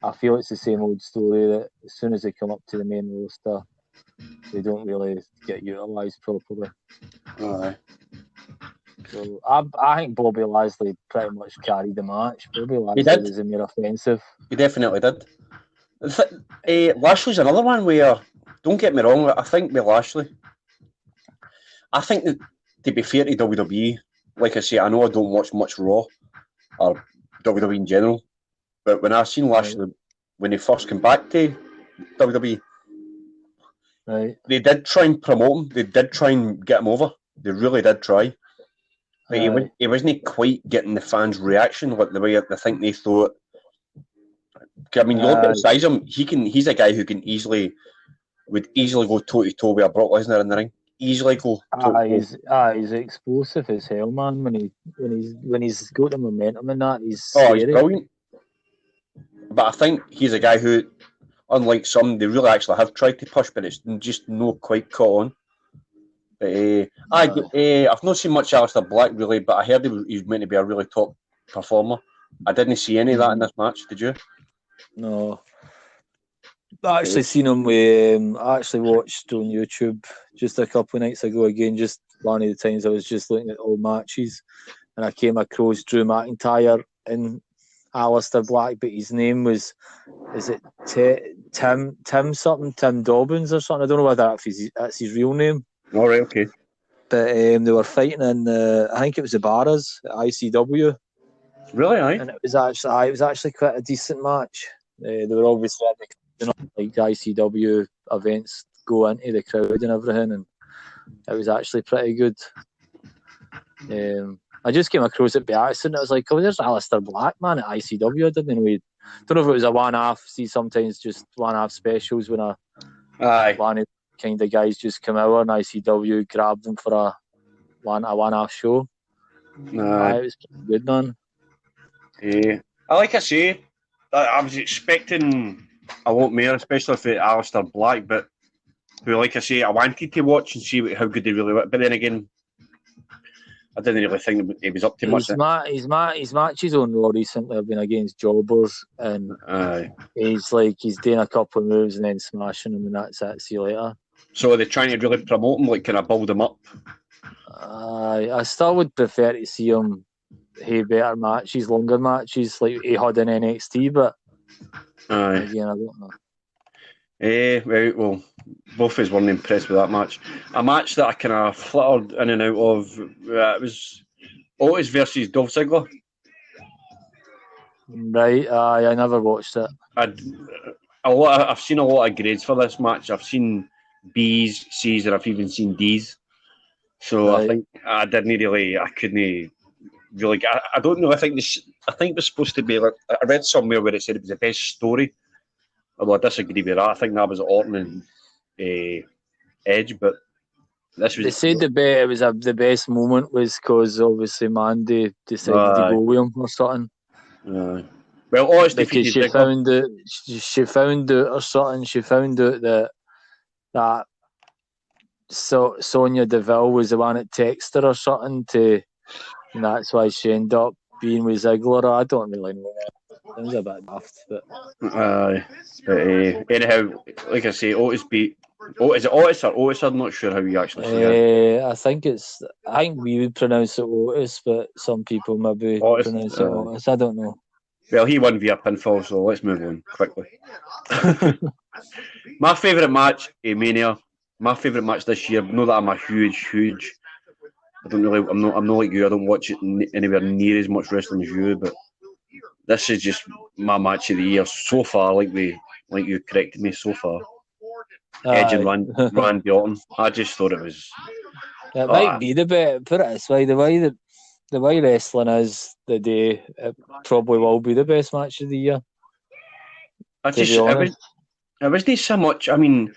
I feel it's the same old story that as soon as they come up to the main roster, they don't really get utilised properly. Aye. So I think Bobby Lashley pretty much carried the match. Bobby Lashley did. was more offensive. He definitely did. Lashley's another one where, don't get me wrong, I think with Lashley, I think that, to be fair to WWE, like I say, I know I don't watch much Raw or WWE in general, but when I seen Lashley, when he first came back to WWE, Right. they did try and promote him. They did try and get him over. They really did try. But he wasn't quite getting the fans' reaction like the way I think they thought. I mean, you look at the size of him, he's a guy who would easily go toe to toe with a Brock Lesnar in the ring. Easily go. He's explosive as hell, man. When he's got the momentum and that, he's scary. He's brilliant. But I think he's a guy who, unlike some, they really actually have tried to push, but it's just not quite caught on. But I've not seen much Aleister Black really, but I heard he was meant to be a really top performer. I didn't see any of that in this match. Did you? No. I actually seen him with. I actually watched on YouTube just a couple of nights ago. Again, just one of the times I was just looking at old matches, and I came across Drew McIntyre and Aleister Black, but his name was, is it Tim something, Tim Dobbins or something? I don't know whether that's his real name. All right, okay. But they were fighting in I think it was the Barras at ICW. Really, aye? And it was actually quite a decent match. They were obviously like ICW events go into the crowd and everything, and it was actually pretty good. I just came across it by accident. I was like, oh, there's Aleister Black, man, at ICW. I didn't know don't know if it was a one-off. See, sometimes just one-off specials when one of kind of guys just come out and ICW grab them for a one-off show. It was pretty good, man. Like I say, I was expecting a lot more, especially for Aleister Black, but who, like I say, I wanted to watch and see how good they really were. But then again, I didn't really think he was up to much. His matches on Raw recently have been against jobbers, and he's doing a couple of moves and then smashing them, and that's it. See you later. So are they trying to really promote him, like kind of build him up? I still would prefer to see him have better matches, longer matches, like he had in NXT, but again, I don't know. Well, both of us weren't impressed with that match. A match that I kind of fluttered in and out of, it was Otis versus Dolph Ziggler. Right, I never watched it. I've seen a lot of grades for this match. I've seen B's, C's, and I've even seen D's. So I think I couldn't really. I don't know. I think it was supposed to be like, I read somewhere where it said it was the best story. Although I disagree with that. I think that was Orton and Edge, but this was. They said the best moment was because obviously Mandy decided to go with him or something. Well, honestly, because she found out or something. She found out that Sonya Deville was the one that texted her or something and that's why she ended up being with Ziggler. I don't really know that. It was a bit daft, but anyhow, like I say, Otis beat Oh, is it Otis or Otis? I'm not sure how you actually say it. I think we would pronounce it Otis, but some people maybe Otis, pronounce it Otis. I don't know. Well, he won via pinfall, so let's move on quickly. My favourite match, Mania. My favourite match this year. Know that I'm a huge. I'm not like you. I don't watch it anywhere near as much wrestling as you, but this is just my match of the year so far. Like you corrected me so far. Edge and Randy Orton. I just thought it was. It might be the best. Put it this way: the way wrestling is today, it probably will be the best match of the year. It wasn't so much. I mean,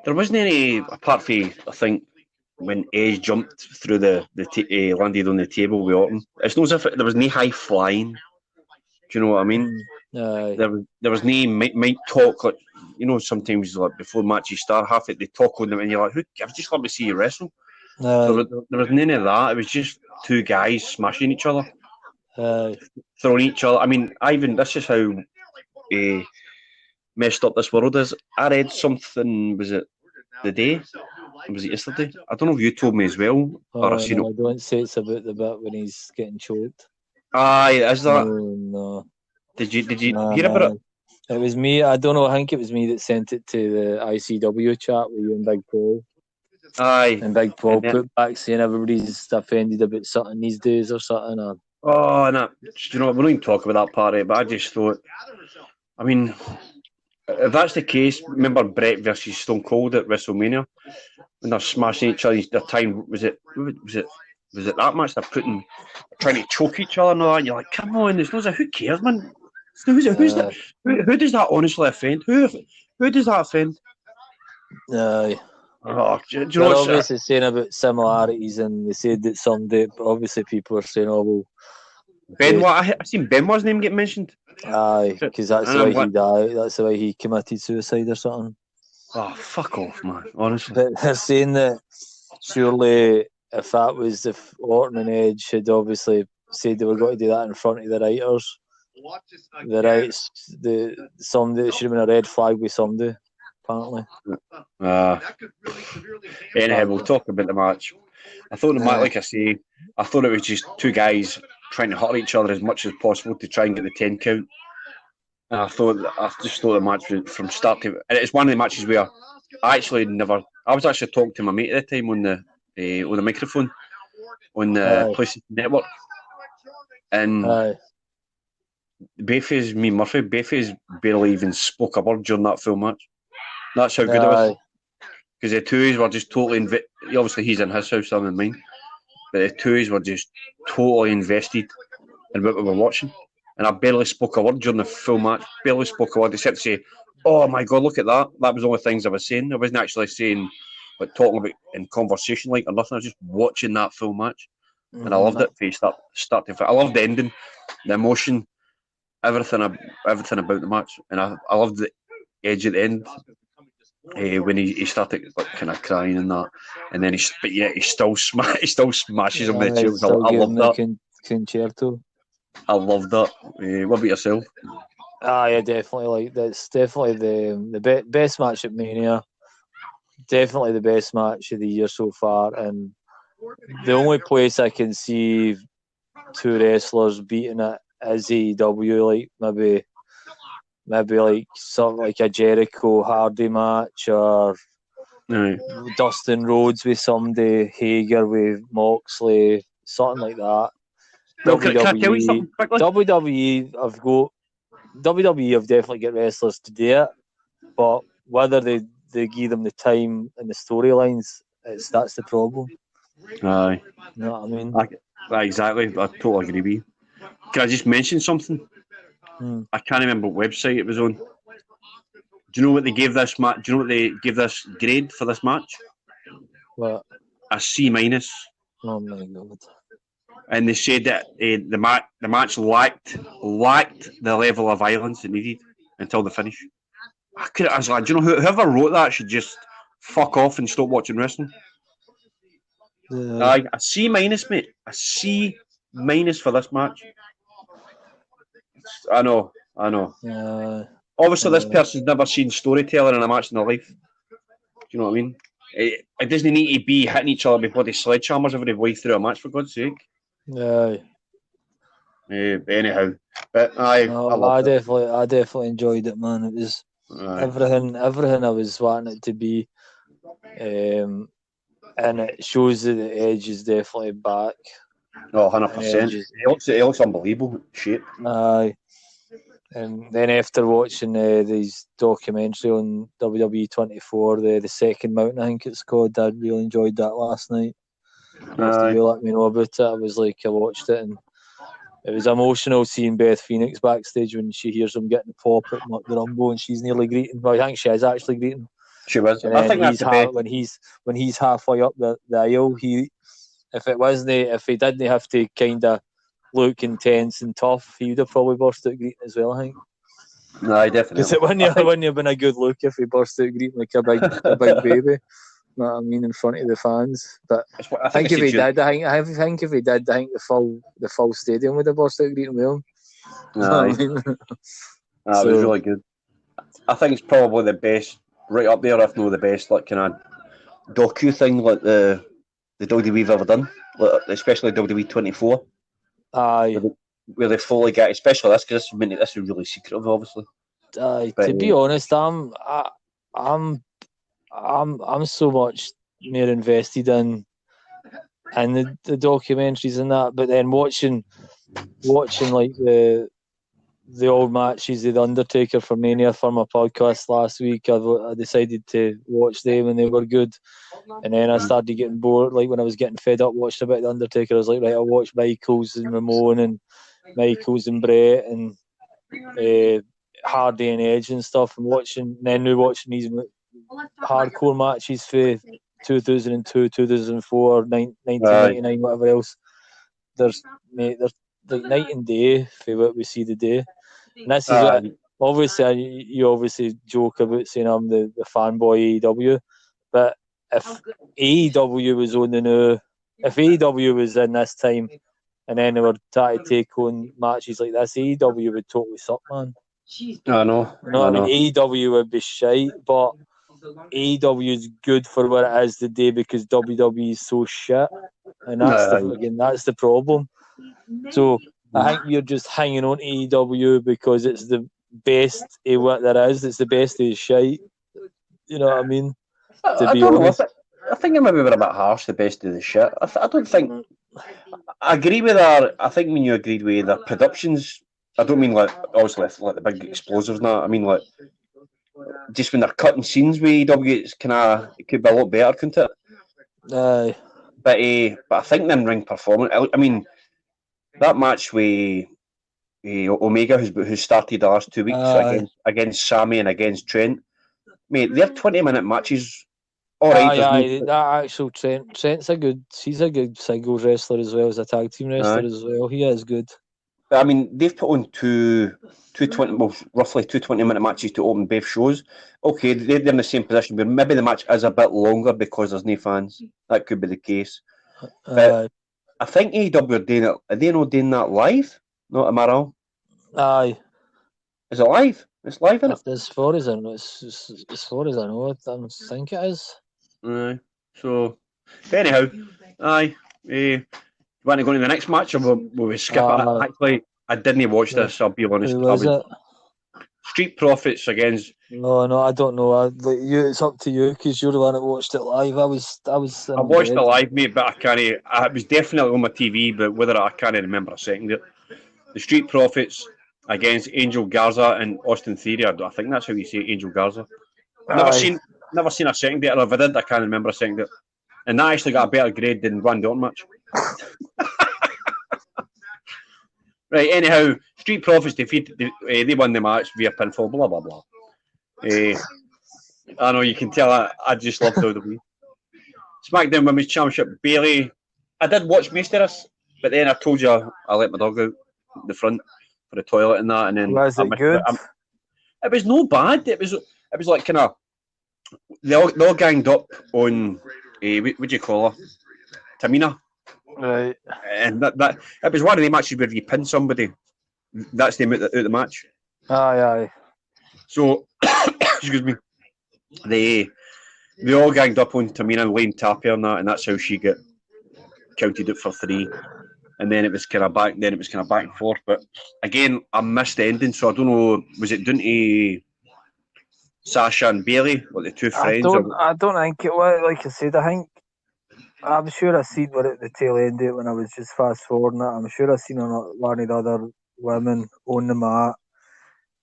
there wasn't any apart from I think when Edge jumped through landed on the table with Orton. It's not as if there was no high flying. Do you know what I mean? There was no might talk like sometimes like before matches start, half it they talk on them and you're like, I've just let me see you wrestle. There was none of that. It was just two guys smashing each other, throwing each other. I mean, Ivan, this is how messed up this world is. I read something. Was it the day? Was it yesterday? I don't know if you told me as well, or I seen it. I don't say it's about the bit when he's getting choked. Aye, is that? No. Did you hear about it? It was me. I don't know. I think it was me that sent it to the ICW chat with you and Big Paul. Aye. And Big Paul put back saying everybody's offended about something these days or something. Oh, no. Do you know what? We're not even talking about that part, but I just thought, I mean, if that's the case, remember Brett versus Stone Cold at WrestleMania? When they're smashing each other, their time, was it that match? They're trying to choke each other and all that, and you're like, come on, there's no, who cares, man? Who does that honestly offend? Who does that offend? Oh, do you know they're obviously saying about similarities, and they said that someday, but obviously people are saying, oh, well. Benoit, I've seen Benoit's name get mentioned. Aye, because that's the way he died. That's the way he committed suicide or something. Oh, fuck off, man, honestly. But they're saying that surely if Orton and Edge had obviously said they were going to do that in front of the writers, somebody should have been a red flag with somebody, apparently. Anyhow, we'll talk about the match. I thought the match, like I say, I thought it was just two guys trying to hurt each other as much as possible to try and get the 10 count. And I just thought the match was from start to, and it's one of the matches where I was actually talking to my mate at the time on the microphone on the PlayStation Network, and Bayface, me and Murphy, Bayface barely even spoke a word during that full match. That's how good it was. Because the two were just totally obviously he's in his house, I'm in mine, but the two were just totally invested in what we were watching. And I barely spoke a word during the full match. Barely spoke a word except to say, "Oh my God, look at that!" That was the only things I was saying. I wasn't actually saying, like talking about in conversation like or nothing. I was just watching that full match, and I loved it from start to finish. I loved the ending, the emotion, everything about the match, and I loved the Edge at the end when he started like kind of crying and that, and then he still smashes him with the tubes. I loved that concerto. I loved that. What about yourself? Yeah, definitely. That's definitely the best match at Mania. Definitely the best match of the year so far, and the only place I can see two wrestlers beating it is AEW. Like maybe like something like a Jericho Hardy match or Dustin Rhodes with somebody, Hager with Moxley, something like that. Well, can I tell you something quickly? WWE have definitely got wrestlers to do it, but whether they give them the time and the storylines, that's the problem. Aye. You know what I mean? Exactly. I totally agree with you. Can I just mention something? I can't remember what website it was on. Do you know what they gave this match? Do you know what they gave this grade for this match? What? A C-. Oh my God. And they said that the match lacked the level of violence it needed until the finish. I was like, do you know whoever wrote that should just fuck off and stop watching wrestling? A C-, mate. A C- for this match. I know. Obviously, this person's never seen storytelling in a match in their life. you know what I mean? It doesn't need to be hitting each other with bloody sledgehammers every way through a match, for God's sake. Aye. Anyhow, but I loved it. I definitely enjoyed it, man. It was everything I was wanting it to be, and it shows that the Edge is definitely back. Oh, 100%. He looks unbelievable shape. Aye. And then after watching these documentary on WWE 24, the second mountain, I think it's called, I really enjoyed that last night. After you let me know about it, I was like, I watched it, and it was emotional seeing Beth Phoenix backstage when she hears him getting the pop at the Rumble, and she's nearly greeting. Well, I think she is actually greeting. She was. And I think that's the best. When he's halfway up the aisle, if he didn't have to kind of look intense and tough, he would have probably burst out greeting as well, I think. No, definitely. Because it wouldn't have been a good look if he burst out greeting like a big baby. You know what I mean, in front of the fans. But I think if he did, I think the full stadium would have burst out greeting with him. It was really good. I think it's probably the best, right up there, if not the best, like kind of docu thing like the WWE've ever done, like, especially WWE 24. Aye. Where they fully get, especially this, because this is really secretive, obviously. But, to be honest, I'm so much more invested in the documentaries and that, but then watching like the old matches of The Undertaker for Mania for my podcast last week, I decided to watch them and they were good. And then I started getting bored, like when I was getting fed up watching a bit of The Undertaker, I was like, right, I'll watch Michaels and Ramon and Michaels and Brett and Hardy and Edge and stuff, and watching these hardcore matches for 2002, 2004, 1999, whatever else. There's like night and day for what we see today. And this is what, obviously, you obviously joke about saying I'm the fanboy AEW, but if AEW was on the new, if AEW was in this time and then they were trying to take on matches like this, AEW would totally suck, man. I know. You know what I mean? AEW would be shite, but AEW is good for what it is today because WWE is so shit, and that's the problem. So I think you're just hanging on to AEW because it's the best of what there is. It's the best of shite. You know what I mean? I don't know. I think it maybe were a bit harsh. The best of the shit. I don't think. I agree with that. I think when you agreed with the productions, I don't mean like obviously like the big explosives now. I mean like just when they're cutting scenes with AEW, it's it could be a lot better, couldn't it? Aye. But I think the in-ring performance. I mean that match with Omega, who started the last 2 weeks against Sammy and against Trent. Mate, they're 20-minute matches. All right, that actual Trent's he's a good singles wrestler as well as a tag team wrestler as well. He is good. But I mean, they've put on roughly two 20-minute matches to open both shows. Okay, they're in the same position, but maybe the match is a bit longer because there's no fans. That could be the case. But I think AEW are doing it. Are they not doing that live? Not am I wrong? Aye. Is it live? It's live, isn't it? As far as I know, I think it is. Aye. So, anyhow, aye. You want to go to the next match, or will we skip it? Actually, I didn't watch this. I'll be honest. Who was it? Street Profits against. No, I don't know. It's up to you because you're the one that watched it live. I watched it live, mate, but I can't. It was definitely on my TV, but whether I can't remember a second. The Street Profits against Angel Garza and Austin Theory. I think that's how you say Angel Garza. Never seen a second date, or if I did, I can't remember a second date. And that actually got a better grade than Randy Orton match. Right, anyhow, Street Profits defeated. They won the match via pinfall. Blah blah blah. I know you can tell. I just love WWE. SmackDown Women's Championship. Bayley. I did watch most of this, but then I told you I let my dog out the front for the toilet and that, and then was it good? It was no bad. It was like kind of they all ganged up on what do you call her, Tamina, right? And that it was one of the matches where you pin somebody, that's them out the match. Aye. So excuse me, they all ganged up on Tamina and Lane Tapia and that, and that's how she got counted it for 3. And then it was kind of back. Then it was kind of back and forth. But again, I missed the ending, so I don't know. Was it down to Sasha and Bailey, like the two friends? I don't think it was. Like I said, I'm sure I seen what at the tail end of it when I was just fast forwarding it. I'm sure I seen one of the other women on the mat,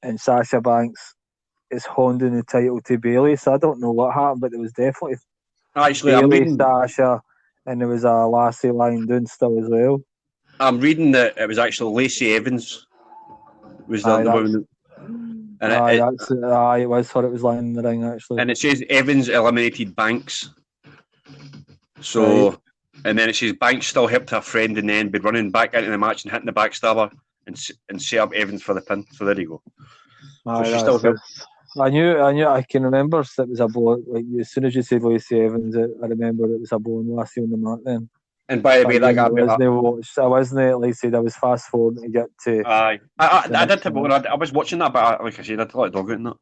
and Sasha Banks is handing the title to Bailey. So I don't know what happened, but it was definitely Actually, Bailey, Sasha, and there was a Lassie lying down still as well. I'm reading that it was actually Lacey Evans was the woman. And it was her. It was lying in the ring actually. And it says Evans eliminated Banks. So, right. And then it says Banks still helped her friend in the end by running back into the match and hitting the backstabber and set up Evans for the pin. So there you go. So she still helped. I knew. I can remember it was a blow. Like as soon as you said Lacey Evans, I remember it was a blow and Lassie on the mat then. And by the way, that got me. I wasn't, like I said, I was fast forwarding to get to. I did. I was watching that, but like I said, I had to let dog out in that.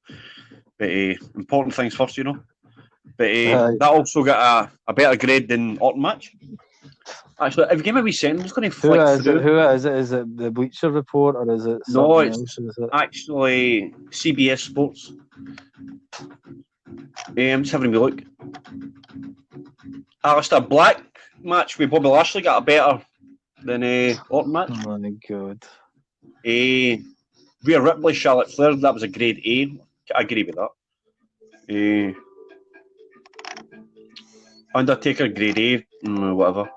But important things first, you know. But that also got a better grade than Orton match. Actually, if you give me a wee second, I'm just going to flick through. Who is it? Is it the Bleacher Report or is it? No, it's actually CBS Sports. I'm just having a wee look. Alistair Black match with Bobby Lashley got a better than Orton match. Oh my god. Rhea Ripley, Charlotte Flair, that was a grade A. I agree with that. Undertaker, grade A, whatever.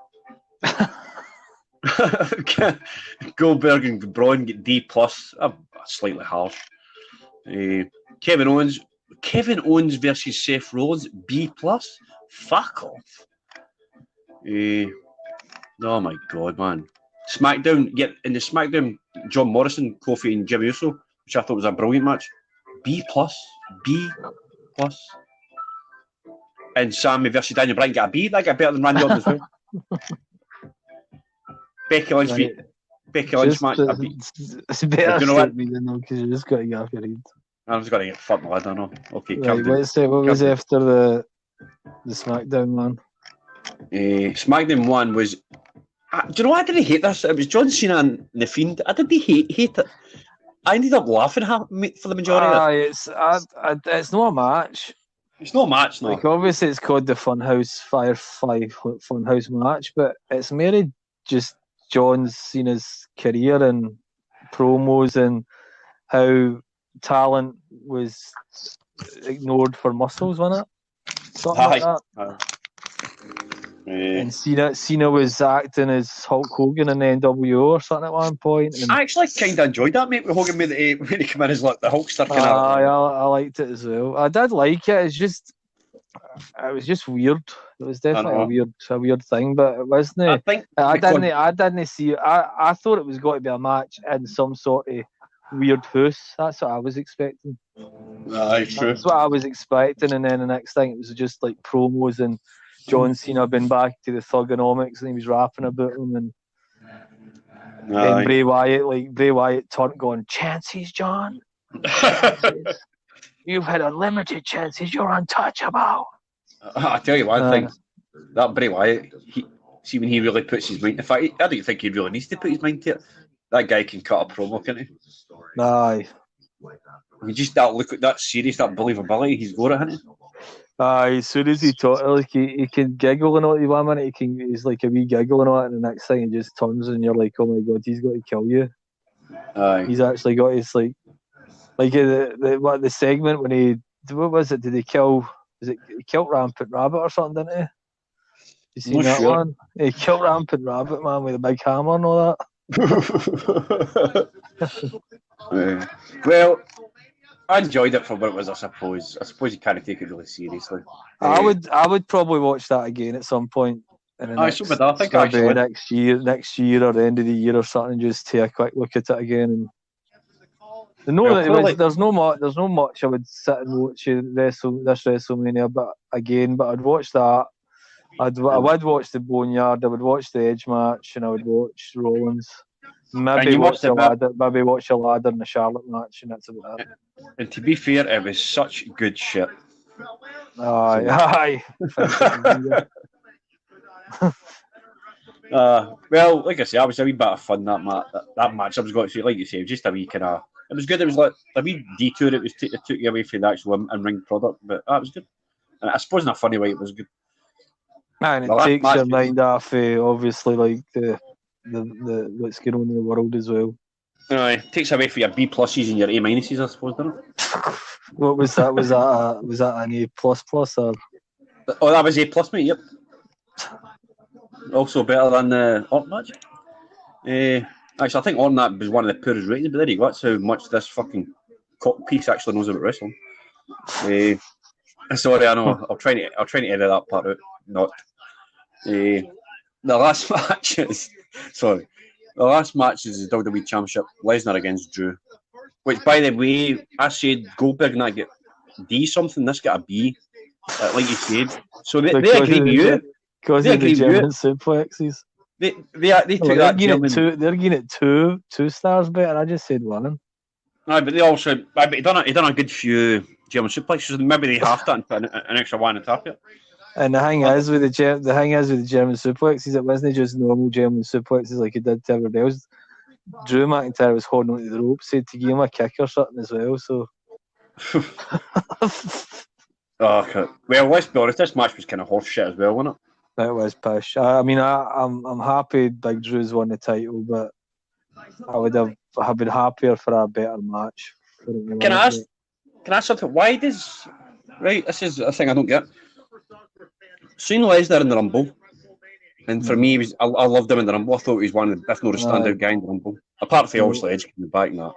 Goldberg and Braun get D+, slightly harsh. Kevin Owens versus Seth Rollins, B+. Fuck off. Oh my god, man. SmackDown, in the SmackDown, John Morrison, Kofi and Jimmy Uso, which I thought was a brilliant match. B+. And Sammy versus Daniel Bryan got a B. That got better than Randy Orton as well. Becky Lynch match. It's better you know what? Because you just got to get off your head. I'm just going to get fucked, lad. I know. Okay, right, what was after the SmackDown one? SmackDown one was. Do you know what? I didn't hate this. It was John Cena and The Fiend. I didn't hate it. I ended up laughing for the majority of it. It's not a match. It's not a match, no. Like obviously, it's called the Firefly Funhouse match, but it's merely just John Cena's career and promos and how talent was ignored for muscles, wasn't it? Something like that. And Cena was acting as Hulk Hogan in the NWO or something at one point. And I actually kind of enjoyed that, mate, with Hogan when he came in as like the Hulkster. I liked it as well. I did like it. It was just weird. It was definitely a weird thing, but it wasn't. I didn't see it. I thought it was going to be a match in some sort of weird house. That's what I was expecting. True. That's what I was expecting, and then the next thing it was just like promos and John Cena been back to the Thugonomics and he was rapping about them, and then Bray Wyatt turned going, "Chances, John. You've had unlimited chances. You're untouchable." I tell you one thing, that Bray Wyatt, when he really puts his mind. In fact, I don't think he really needs to put his mind to it. That guy can cut a promo, can't he? Aye. You just that look at that serious, that believability he's got it, hasn't he? As soon as he talks, like he can giggle and all. 1 minute he's like a wee giggle and all, and the next thing he just turns and you're like, oh my god, he's got to kill you. Aye. He's actually got his like the segment when he, what was it? Did he kill? Was it he killed Rampant Rabbit or something? Didn't he? You seen that one? He killed Rampant Rabbit, man, with a big hammer and all that. Well, I enjoyed it for what it was, I suppose. I suppose you can't take it really seriously. I would probably watch that again at some point. I think actually next year or the end of the year or something, just take a quick look at it again. And there's no much I would sit and watch this WrestleMania, but I'd watch that. I would watch the Boneyard. I would watch the Edge match, and I would watch Rollins. Maybe watch a ladder in the Charlotte match, and that's about it. And to be fair, it was such good shit. Aye. Well, like I say, I was a wee bit of fun that match. I was going to say, like you say, just a wee kind of. It was good. It was like a wee detour. It took you away from the actual in-ring product, but that was good. And I suppose in a funny way, it was good. And it takes your mind off, obviously, like the what's going on in the world as well. It takes away from your B pluses and your A minuses, I suppose, doesn't it? What was that? Was that an A plus or? Oh, that was A plus, mate. Yep. Also better than the Orton match. Actually, I think Orton that was one of the poorest ratings, but there you go. That's how much this fucking cock piece actually knows about wrestling. Sorry, I know. I'll try to edit that part out. Not. The last match is the WWE Championship. Lesnar against Drew. Which, by the way, I said Goldberg and I get D something. This got a B, like you said. So they agree with you. Because of the German suplexes. They took that. They're giving it two stars better. I just said one. But they also. But he done a good few German suplexes. Maybe they halved that and put an extra one on top of it. And the thing is with the German suplexes, it wasn't just normal German suplexes like he did to everybody else. Drew McIntyre was holding onto the ropes, said to give him a kick or something as well. So. Okay. Well, let's be honest. This match was kind of horse shit as well, wasn't it? It was pish. I mean, I'm happy Big Drew's won the title, but I would have been happier for a better match. Can I ask something? Why does this is a thing I don't get. Seeing Lesnar in the Rumble, and for me, I loved him in the Rumble. I thought he was one of the, if not a standout guy in the Rumble. Apart from obviously Edge coming back and that.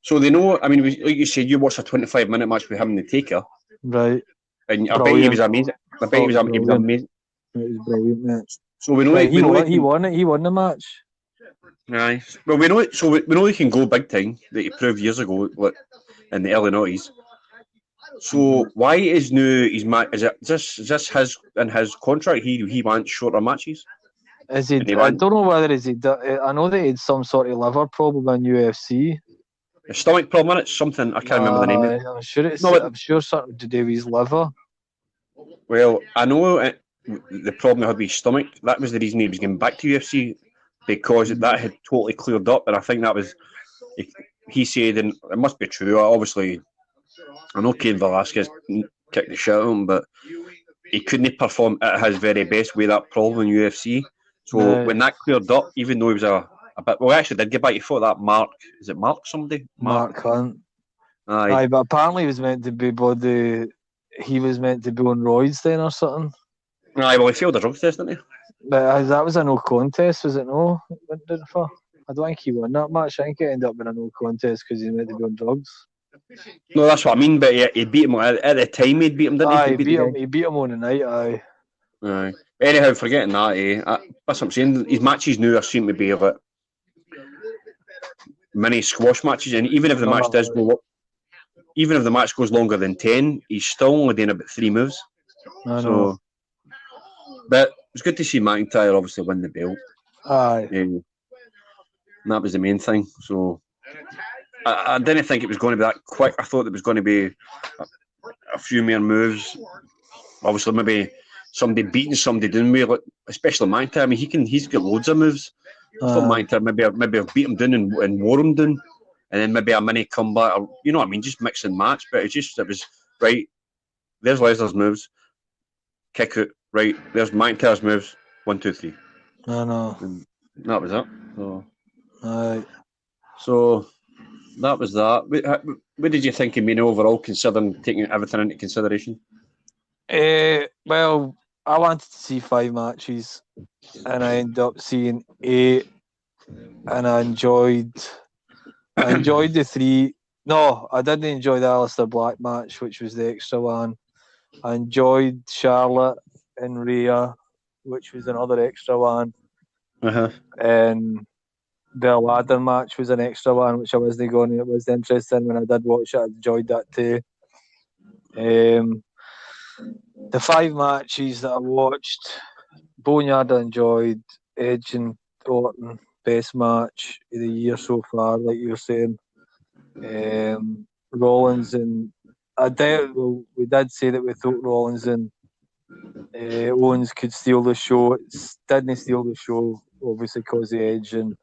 So they know. I mean, like you said, you watched a 25-minute match with him and the Taker, right? And I bet he was amazing. I bet he was amazing. It was brilliant, mate. So we know he won it. He won the match. Aye. Well, we know. So we know he can go big time. That he proved years ago, like in the early noughties. So why is new his match? Is this his in his contract? He wants shorter matches. Is he? I don't know whether is he. I know that he had some sort of liver problem in UFC. A stomach problem. It's something I can't remember the name of it. I'm sure it's. I'm sure something to do with his liver. Well, I know the problem had with his stomach. That was the reason he was getting back to UFC, because that had totally cleared up. And I think that was he said, and it must be true. Obviously, I know Cain Velasquez kicked the shit out of him, but he couldn't perform at his very best with that problem in UFC. So when that cleared up, even though he was a bit, well, he actually did get back. He fought that Mark. Is it Mark somebody? Mark Hunt. Aye, but apparently he was meant to be he was meant to be on roids then or something. Aye, well, he failed the drug test, didn't he? But that was a no contest, was it? No, I don't think he won that match. I think it ended up being a no contest because he meant to be on drugs. No, that's what I mean. But he beat him at the time. He'd beat him, didn't he? Aye, he beat him on the night. Aye. Aye. Anyhow, forgetting that, that's what I'm saying. His matches now seem to be like mini squash matches, and even if the match does go up, even if the match goes longer than 10, he's still only doing about 3 moves. So, but it's good to see McIntyre obviously win the belt. Aye. And that was the main thing. So I didn't think it was going to be that quick. I thought it was going to be a few more moves. Obviously, maybe somebody beating somebody down with, like, especially McIntyre. I mean, he's got loads of moves. I thought McIntyre maybe I've beat him down and wore him down, and then maybe a mini comeback, or, you know what I mean, just mix and match. But it was right. There's Lesnar's moves, kick out. Right, there's McIntyre's moves. 1, 2, 3. I know. And that was it. So, aye. So that was that. What did you think of me overall, considering taking everything into consideration? Well, I wanted to see 5 matches, and I ended up seeing 8, and I enjoyed the 3. No, I didn't enjoy the Aleister Black match, which was the extra one. I enjoyed Charlotte and Rhea, which was another extra one. And the ladder match was an extra one, which I wasn't going. It was interesting when I did watch it. I enjoyed that too. The 5 matches that I watched, Boneyard I enjoyed. Edge and Orton, best match of the year so far, like you were saying. Rollins and we did say that we thought Rollins and Owens could steal the show. It didn't steal the show, obviously, because of Edge and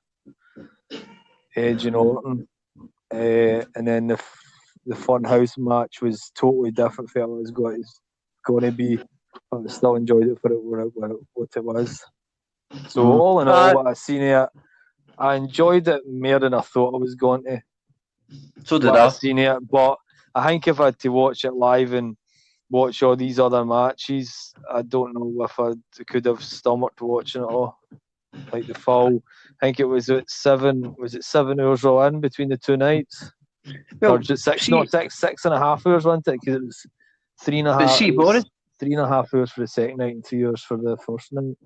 Orton. And then the Funhouse match was totally different from what it was going to be. But I still enjoyed it for what it was. So all in all, what I seen it, I enjoyed it more than I thought I was going to. So did I. Seen it, but I think if I had to watch it live and watch all these other matches, I don't know if I could have stomached watching it all. Like the full, I think it was at 7. Was it 7 hours all in between the two nights? Well, or just 6.5 hours, wasn't it? Because it was 3.5. See, Boris, 3.5 hours for the second night and 3 hours for the first night.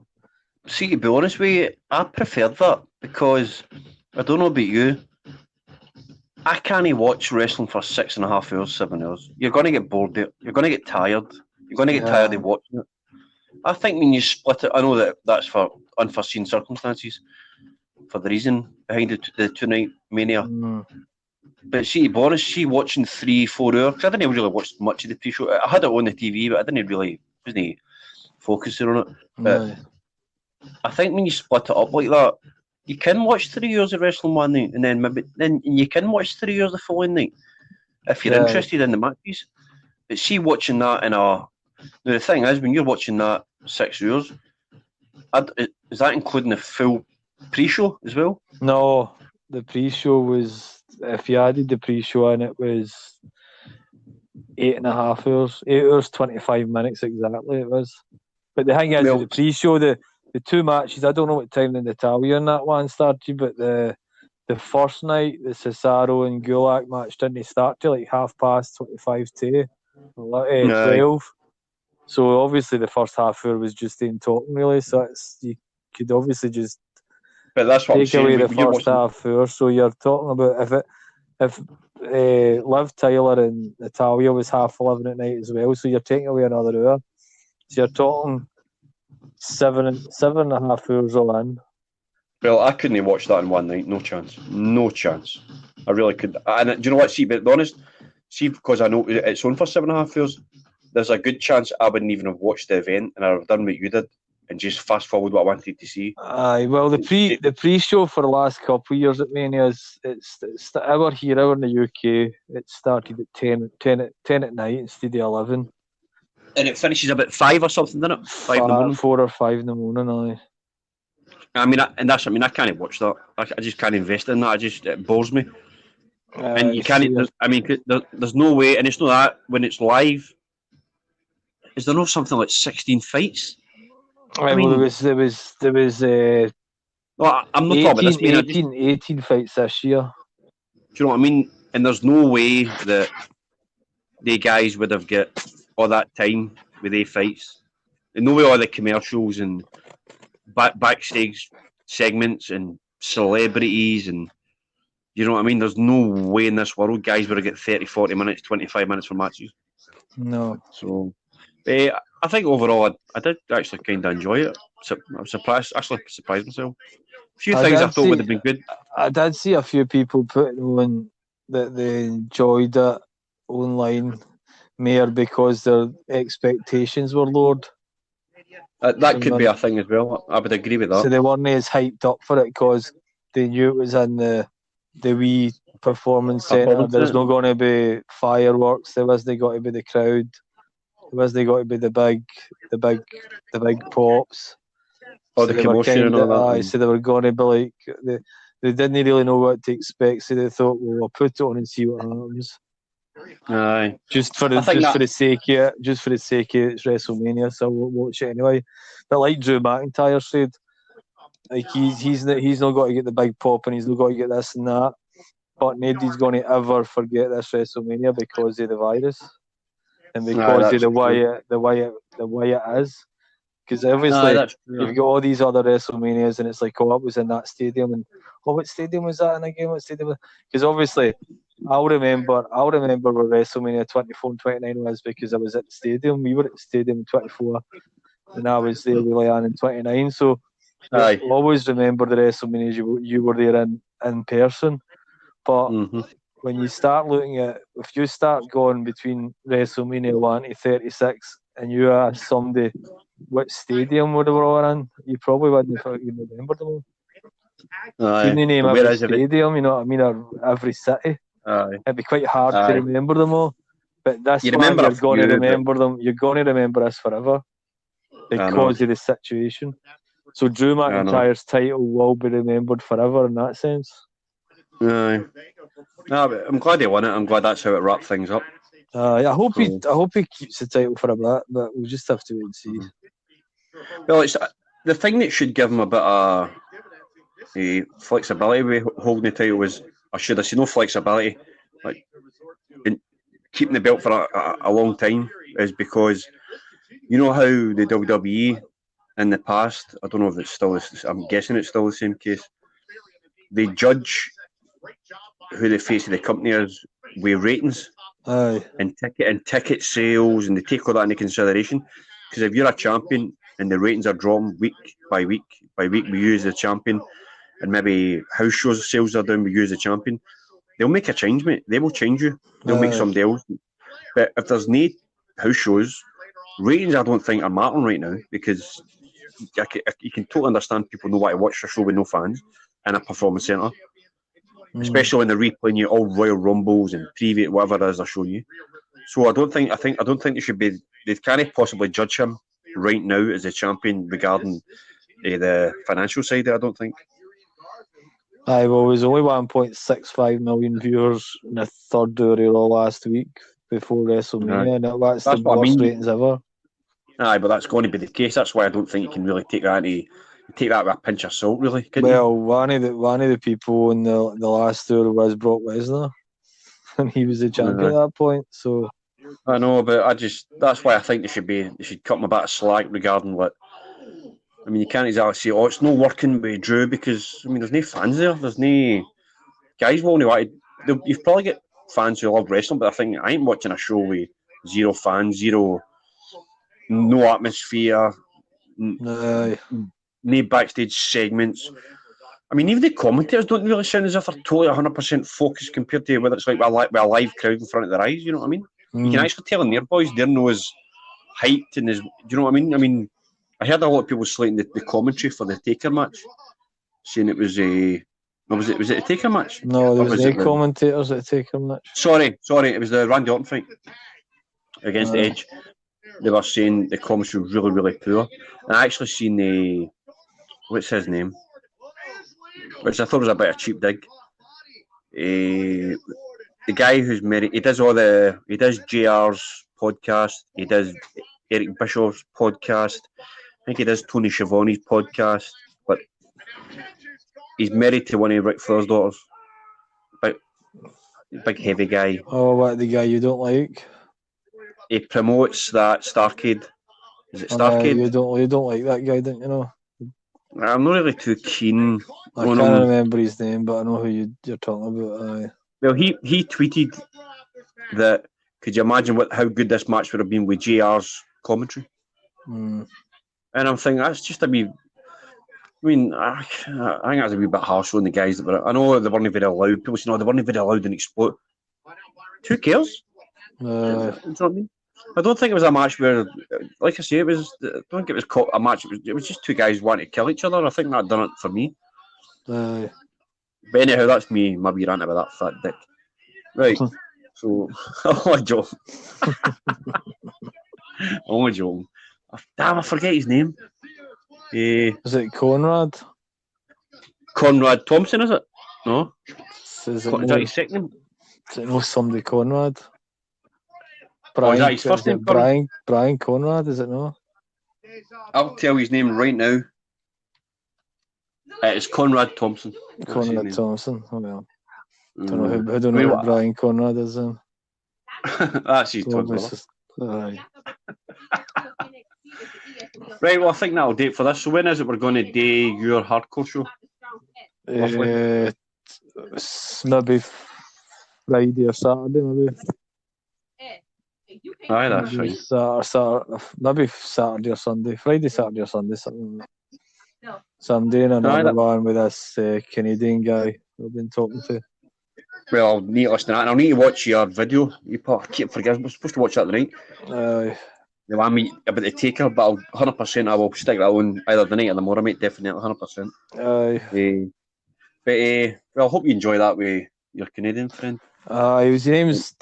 See, to be honest with you, I preferred that because I don't know about you. I can't watch wrestling for 6.5 hours, 7 hours. You're going to get bored of it. You're going to get tired. You're going to get tired of watching it. I think when you split it, I know that that's for unforeseen circumstances, for the reason behind the 2-night Mania. But see, to be honest, watching 3-4 hours, because I didn't really watch much of the pre-show. I had it on the TV, but I wasn't focusing on it. But I think when you split it up like that, you can watch 3 hours of wrestling one night, and then you can watch 3 hours the following night if you're interested in the matches. But see, watching that now the thing is, when you're watching that 6 hours, is that including the full pre-show as well? No, the pre-show was, if you added the pre-show in, it was 8.5 hours, 8 hours 25 minutes exactly. It was. But the thing is, the pre-show, the two matches, I don't know what time the Natalia and that one started, but the first night, the Cesaro and Gulak match didn't start till like 25 to 12. So obviously the first half hour was just them talking really. So you could obviously just that's what take away the first half hour. So you're talking about if Liv Tyler and Natalia was 11:30 at night as well. So you're taking away another hour. So you're talking 7.5 hours all in. Well, I couldn't watch that in one night. No chance. I really could. And do you know what? See, but to be honest, because I know it's on for 7.5 hours, there's a good chance I wouldn't even have watched the event, and I'd have done what you did and just fast forward what I wanted to see. Aye, well, the pre-show for the last couple of years at Mania it's hour here, hour in the UK. It started at 10 at night instead of 11. And it finishes about 5 or something, doesn't it? 5 in the morning. 4 or 5 in the morning, aye. I can't watch that. I just can't invest in that. It bores me. And you can't. There's no way, and it's not that when it's live. Is there not something like 16 fights? Well, there was. Well, I'm not 18, talking about this. 18 fights this year. Do you know what I mean? And there's no way that the guys would have got all that time with their fights. And no way all the commercials and backstage segments and celebrities and you know what I mean? There's no way in this world guys would have got 30, 40 minutes, 25 minutes for matches. No. So I think overall I did actually kind of enjoy it. So I was surprised myself. A few things I thought would have been good. I did see a few people putting on that they enjoyed it online more because their expectations were lowered. That could be a thing as well. I would agree with that. So they weren't as hyped up for it because they knew it was in the wee performance centre. There's not going to be fireworks. There wasn't got to be the crowd. There wasn't got to be the big pops. Or the commotion and all that. So they were going to be like they didn't really know what to expect. So they thought, well, I'll put it on and see what happens. Aye. Just for the sake of it, it's WrestleMania, so I won't watch it anyway. But like Drew McIntyre said, like he's not got to get the big pop and he's not got to get this and that. But nobody's going to ever forget this WrestleMania because of the virus and because of the way it is. Because obviously you've got all these other WrestleManias and it's like, oh, it was in that stadium and what stadium was that in again? What stadium? Because obviously I'll remember where WrestleMania 24 and 29 was because I was at the stadium. We were at the stadium in 24 and I was there with Leanne in 29. So I always remember the WrestleManias you were there in person. But when you start looking at, if you start going between WrestleMania 1 to 36 and you ask somebody what stadium would they were all in, you probably wouldn't fucking remember them all. Couldn't name every stadium, you know what I mean, or every city. It'd be quite hard to remember them all. But this one, you're going to remember them. You're going to remember this forever because of the situation. So Drew McIntyre's title will be remembered forever in that sense. No, but I'm glad he won it. I'm glad that's how it wrapped things up. I hope he keeps the title for a bit, but we'll just have to wait and see. Well, it's the thing that should give him a bit of flexibility with holding the title was, or should I say no flexibility, like in keeping the belt for a long time, is because you know how the WWE in the past, I don't know if it's still, I'm guessing it's still the same case, they judge who the face of the company is with ratings and ticket sales, and they take all that into consideration. Because if you're a champion and the ratings are dropping week by week, we use the champion, and maybe house shows sales are down, we use the champion, they'll make a change, mate. They will change you. They'll make somebody else. But if there's no house shows, ratings I don't think are mattering right now, because you can totally understand people know why to watch a show with no fans in a performance centre. Especially when they're replaying you all Royal Rumbles and preview whatever it is they're showing you. So I don't think they should be. They can't possibly judge him right now as a champion regarding the financial side. I don't think. Well, it was only 1.65 million viewers in the third hour of Raw last week before WrestleMania, and that's the worst ratings ever. Aye, but that's going to be the case. That's why I don't think you can really take that with a pinch of salt, really. Well, one of the people in the last tour was Brock Lesnar, and he was the champion at that point. So I know, but that's why I think they should cut him a bit of slack regarding what. I mean, you can't exactly say, it's not working with Drew, because I mean, there's no fans there. There's no guys will only want to. You've probably got fans who love wrestling, but I think I ain't watching a show with zero fans, no atmosphere. No backstage segments. I mean, even the commentators don't really sound as if they're totally 100% focused compared to whether it's like with a live crowd in front of their eyes. You know what I mean? You can actually tell in their voice they're not as hyped and as. Do you know what I mean? I mean, I heard a lot of people slating the commentary for the Taker match, saying it was a. Was it a Taker match? No, there was no commentators at the Taker match. Sorry, it was the Randy Orton fight against Edge. They were saying the commentary was really, really poor. And I actually seen the. What's his name? Which I thought was a bit of a cheap dig. The guy who's married, he does JR's podcast, he does Eric Bischoff's podcast, I think he does Tony Schiavone's podcast, but he's married to one of Ric Flair's daughters. Big heavy guy. Oh, what, the guy you don't like? He promotes that Starrcade. Is it Starrcade? You don't like that guy, don't you know? I'm not really too keen. I can't remember his name, but I know who you're talking about. Well, he tweeted that. Could you imagine how good this match would have been with JR's commentary? And I'm thinking that's just a wee. I mean, I think that's a wee bit harsh on the guys that were. I know they weren't very loud. People say, no, they weren't very loud and explode. Who cares? You know what I mean? I don't think it was a match where, like I say, I don't think it was a match. It was just two guys wanting to kill each other. I think that done it for me. But anyhow, that's me. My wee rant about that fat dick. Right. So, only joking. Only joking. Damn, I forget his name. Is it Conrad? Conrad Thompson, is it? No. Is that his second name? Is it no somebody Conrad? Is that his first name? Brian Conrad, is it no? I'll tell you his name right now. It's Conrad Thompson. Conrad Thompson. Oh, well. I don't know what Brian Conrad is then. That's his twin brother. Right, well, I think that'll do it for this. So when is it we're going to do your hardcore show? Maybe Friday or Saturday, maybe. Aye, that's fine. Maybe Saturday or Sunday. Friday, Saturday or Sunday, something like that. So I'm doing another one with this Canadian guy I've been talking to. Well, I'll need to listen to that, and I'll need to watch your video. I keep forgetting. We're supposed to watch that tonight. Aye. The one meet about the taker, but I'll 100%. I will stick that on either the night or tomorrow, mate. Definitely, 100%. Aye. But well, I hope you enjoy that with your Canadian friend. His name's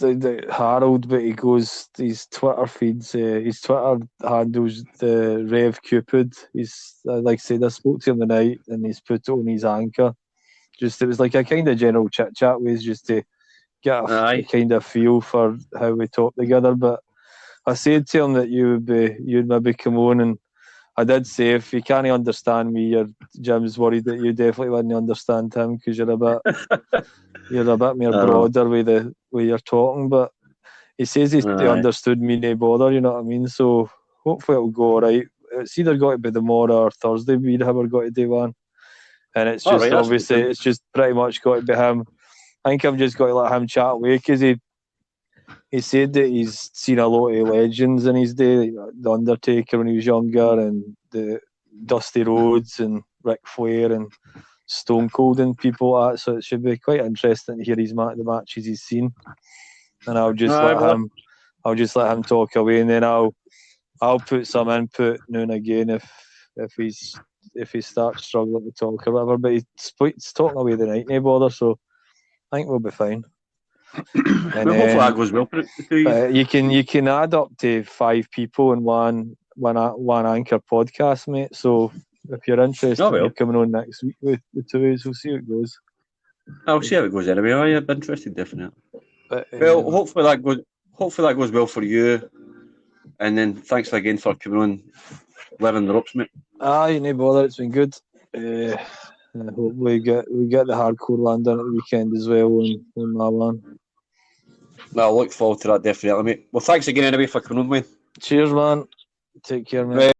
Harold, but he goes his Twitter feeds. His Twitter handles the Rev Cupid. He's like I said, I spoke to him tonight, and he's put it on his anchor. It was like a kind of general chit chat with, just to get a kind of feel for how we talk together. But I said to him that you'd maybe come on, and I did say if you can't understand me, Jim's worried that you definitely wouldn't understand him, because you're a bit more broader with the way you're talking. But he says he understood me, no bother. You know what I mean? So hopefully it'll go all right. It's either got to be tomorrow or Thursday. We'd have got to do one, and it's just obviously it's just pretty much got to be him. I think I've just got to let him chat away, because he said that he's seen a lot of legends in his day, like the Undertaker when he was younger, and the Dusty Rhodes and Ric Flair and Stone Cold and people like that. So it should be quite interesting to hear the matches he's seen. And I'll just let him talk away, and then I'll put some input now and again if he starts struggling to talk or whatever. But he's talking away the night, no bother. So I think we'll be fine. And well, hopefully that goes well for you. You can add up to 5 people in one anchor podcast, mate. So if you're interested in coming on next week with the two of us, we'll see how it goes. I'll see how it goes anyway. I'd be interested, definitely. But, well, hopefully that goes well for you. And then thanks again for coming on, living the ropes, mate. No bother. It's been good. I hope we get the hardcore land done at the weekend as well on my one. I look forward to that, definitely, mate. Well, thanks again anyway for coming on, mate. Cheers, man. Take care, mate.